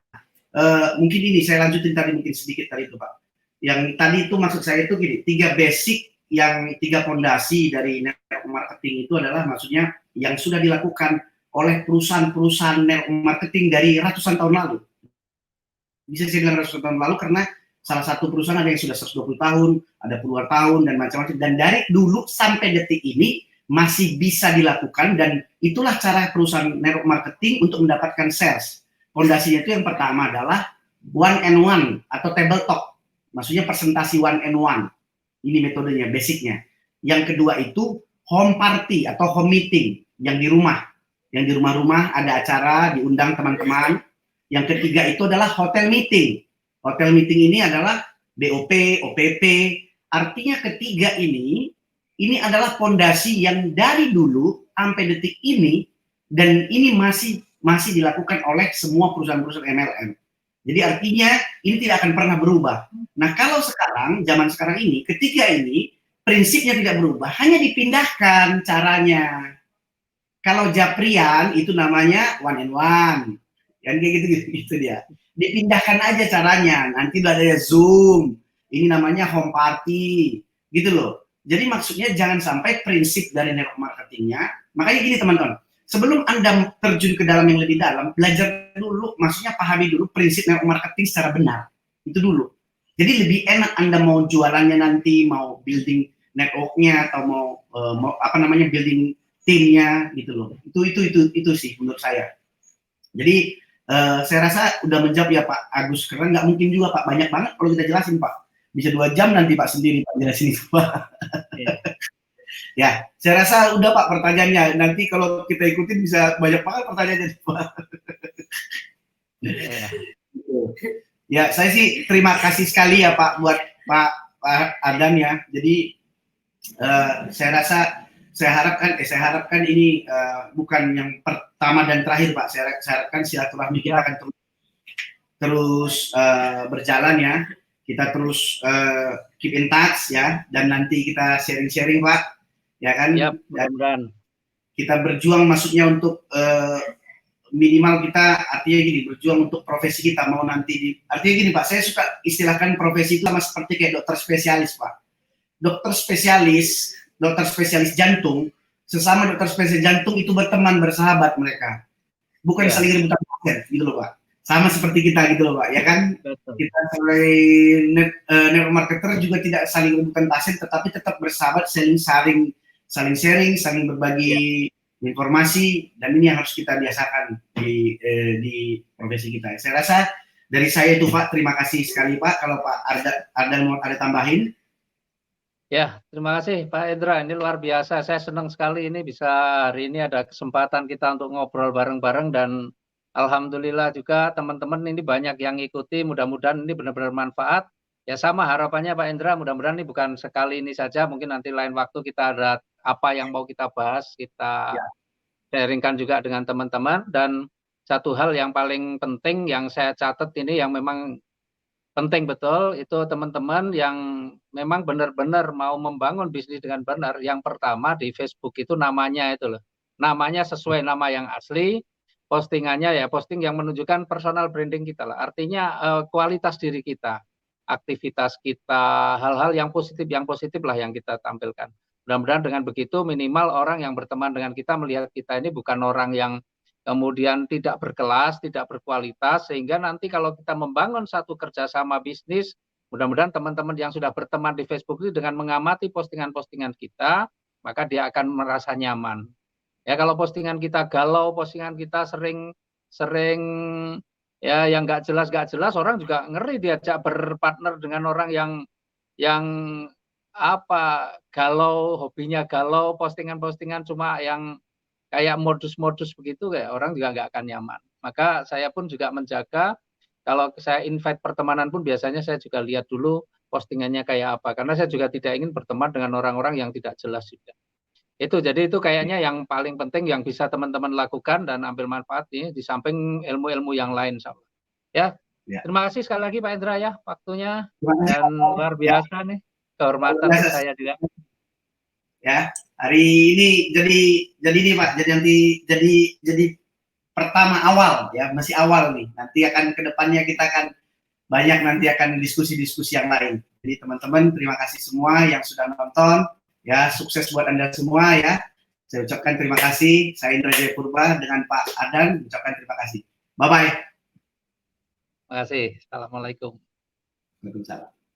mungkin ini saya lanjutin tadi mungkin sedikit tadi itu Pak. Yang tadi itu maksud saya itu gini, 3 basic yang 3 pondasi dari network marketing itu adalah maksudnya yang sudah dilakukan oleh perusahaan-perusahaan network marketing dari ratusan tahun lalu. Bisa saya bilang ratusan tahun lalu karena salah satu perusahaan ada yang sudah 120 tahun, ada puluhan tahun dan macam-macam. Dan dari dulu sampai detik ini masih bisa dilakukan dan itulah cara perusahaan network marketing untuk mendapatkan sales. Pondasinya itu yang pertama adalah 1-on-1 atau table talk. Maksudnya presentasi 1-on-1. Ini metodenya, basicnya. Yang kedua itu home party atau home meeting yang di rumah. Yang di rumah-rumah ada acara, diundang teman-teman. Yang ketiga itu adalah hotel meeting. Hotel meeting ini adalah BOP, OPP. Artinya ketiga ini ini adalah fondasi yang dari dulu sampai detik ini, dan ini masih dilakukan oleh semua perusahaan-perusahaan MLM. Jadi artinya ini tidak akan pernah berubah. Nah, kalau sekarang, zaman sekarang ini, ketika ini prinsipnya tidak berubah, hanya dipindahkan caranya. Kalau Japrian itu namanya one and one, kan kayak gitu dia. Dipindahkan aja caranya. Nanti ada Zoom, ini namanya home party, gitu loh. Jadi maksudnya jangan sampai prinsip dari network marketingnya. Makanya gini teman-teman, sebelum Anda terjun ke dalam yang lebih dalam, belajar dulu, maksudnya pahami dulu prinsip network marketing secara benar. Itu dulu. Jadi lebih enak Anda mau jualannya nanti, mau building networknya, atau mau building timnya gitu loh. Itu sih menurut saya. Jadi saya rasa udah menjawab ya Pak Agus, karena nggak mungkin juga Pak, banyak banget kalau kita jelasin Pak. Bisa 2 jam nanti Pak sendiri Pak jelasin itu Pak. Ya, saya rasa udah Pak pertanyaannya. Nanti kalau kita ikutin bisa banyak banget pertanyaannya Pak. Ya, saya sih terima kasih sekali ya Pak buat Pak Adan ya. Jadi saya harapkan ini bukan yang pertama dan terakhir Pak. Saya harapkan silaturahmi kita akan terus berjalan ya. Kita terus keep in touch ya, dan nanti kita sharing-sharing Pak, ya kan? Dan kita berjuang maksudnya untuk minimal kita, artinya gini, berjuang untuk profesi kita mau nanti artinya gini Pak, saya suka istilahkan profesi itu sama seperti kayak dokter spesialis Pak. Dokter spesialis jantung, sesama dokter spesialis jantung itu berteman, bersahabat mereka. Bukan saling rebutan pasien, gitu loh Pak. Sama seperti kita gitu loh Pak, ya kan? Betul. Kita sebagai network marketer juga tidak saling rebutan pasien, tetapi tetap bersahabat, saling sharing, saling berbagi informasi, dan ini yang harus kita biasakan di profesi kita. Saya rasa dari saya itu Pak, terima kasih sekali Pak. Kalau Pak Ardan mau ada tambahin. Ya, terima kasih Pak Endra. Ini luar biasa. Saya senang sekali ini bisa hari ini ada kesempatan kita untuk ngobrol bareng-bareng, dan alhamdulillah juga teman-teman ini banyak yang ngikuti. Mudah-mudahan ini benar-benar manfaat. Ya sama harapannya Pak Endra, mudah-mudahan ini bukan sekali ini saja. Mungkin nanti lain waktu kita ada apa yang mau kita bahas, kita sharingkan juga dengan teman-teman. Dan satu hal yang paling penting yang saya catat ini, yang memang penting betul, itu teman-teman yang memang benar-benar mau membangun bisnis dengan benar. Yang pertama di Facebook itu namanya itu loh. Namanya sesuai nama yang asli, postingannya ya posting yang menunjukkan personal branding kita lah. Artinya kualitas diri kita, aktivitas kita, hal-hal yang positif lah yang kita tampilkan. Mudah-mudahan dengan begitu minimal orang yang berteman dengan kita melihat kita ini bukan orang yang kemudian tidak berkelas, tidak berkualitas, sehingga nanti kalau kita membangun satu kerjasama bisnis, mudah-mudahan teman-teman yang sudah berteman di Facebook itu dengan mengamati postingan-postingan kita, maka dia akan merasa nyaman. Ya kalau postingan kita galau, postingan kita sering ya yang nggak jelas, orang juga ngeri diajak berpartner dengan orang yang galau, hobinya galau, postingan-postingan cuma yang kayak modus-modus begitu, kayak orang juga nggak akan nyaman. Maka saya pun juga menjaga, kalau saya invite pertemanan pun biasanya saya juga lihat dulu postingannya kayak apa, karena saya juga tidak ingin berteman dengan orang-orang yang tidak jelas juga. Jadi itu kayaknya yang paling penting yang bisa teman-teman lakukan dan ambil manfaat nih, di samping ilmu-ilmu yang lain sama. Ya. Terima kasih sekali lagi Pak Endra ya waktunya, dan luar biasa nih kehormatan saya juga. Ya, hari ini jadi nih Pak, jadi pertama awal ya, masih awal nih. Nanti akan kedepannya kita akan banyak nanti akan diskusi-diskusi yang lain. Jadi teman-teman terima kasih semua yang sudah nonton ya, sukses buat Anda semua ya. Saya ucapkan terima kasih. Saya Indra Jaya Purba dengan Pak Adan ucapkan terima kasih. Bye bye. Terima kasih. Assalamualaikum. Waalaikumsalam.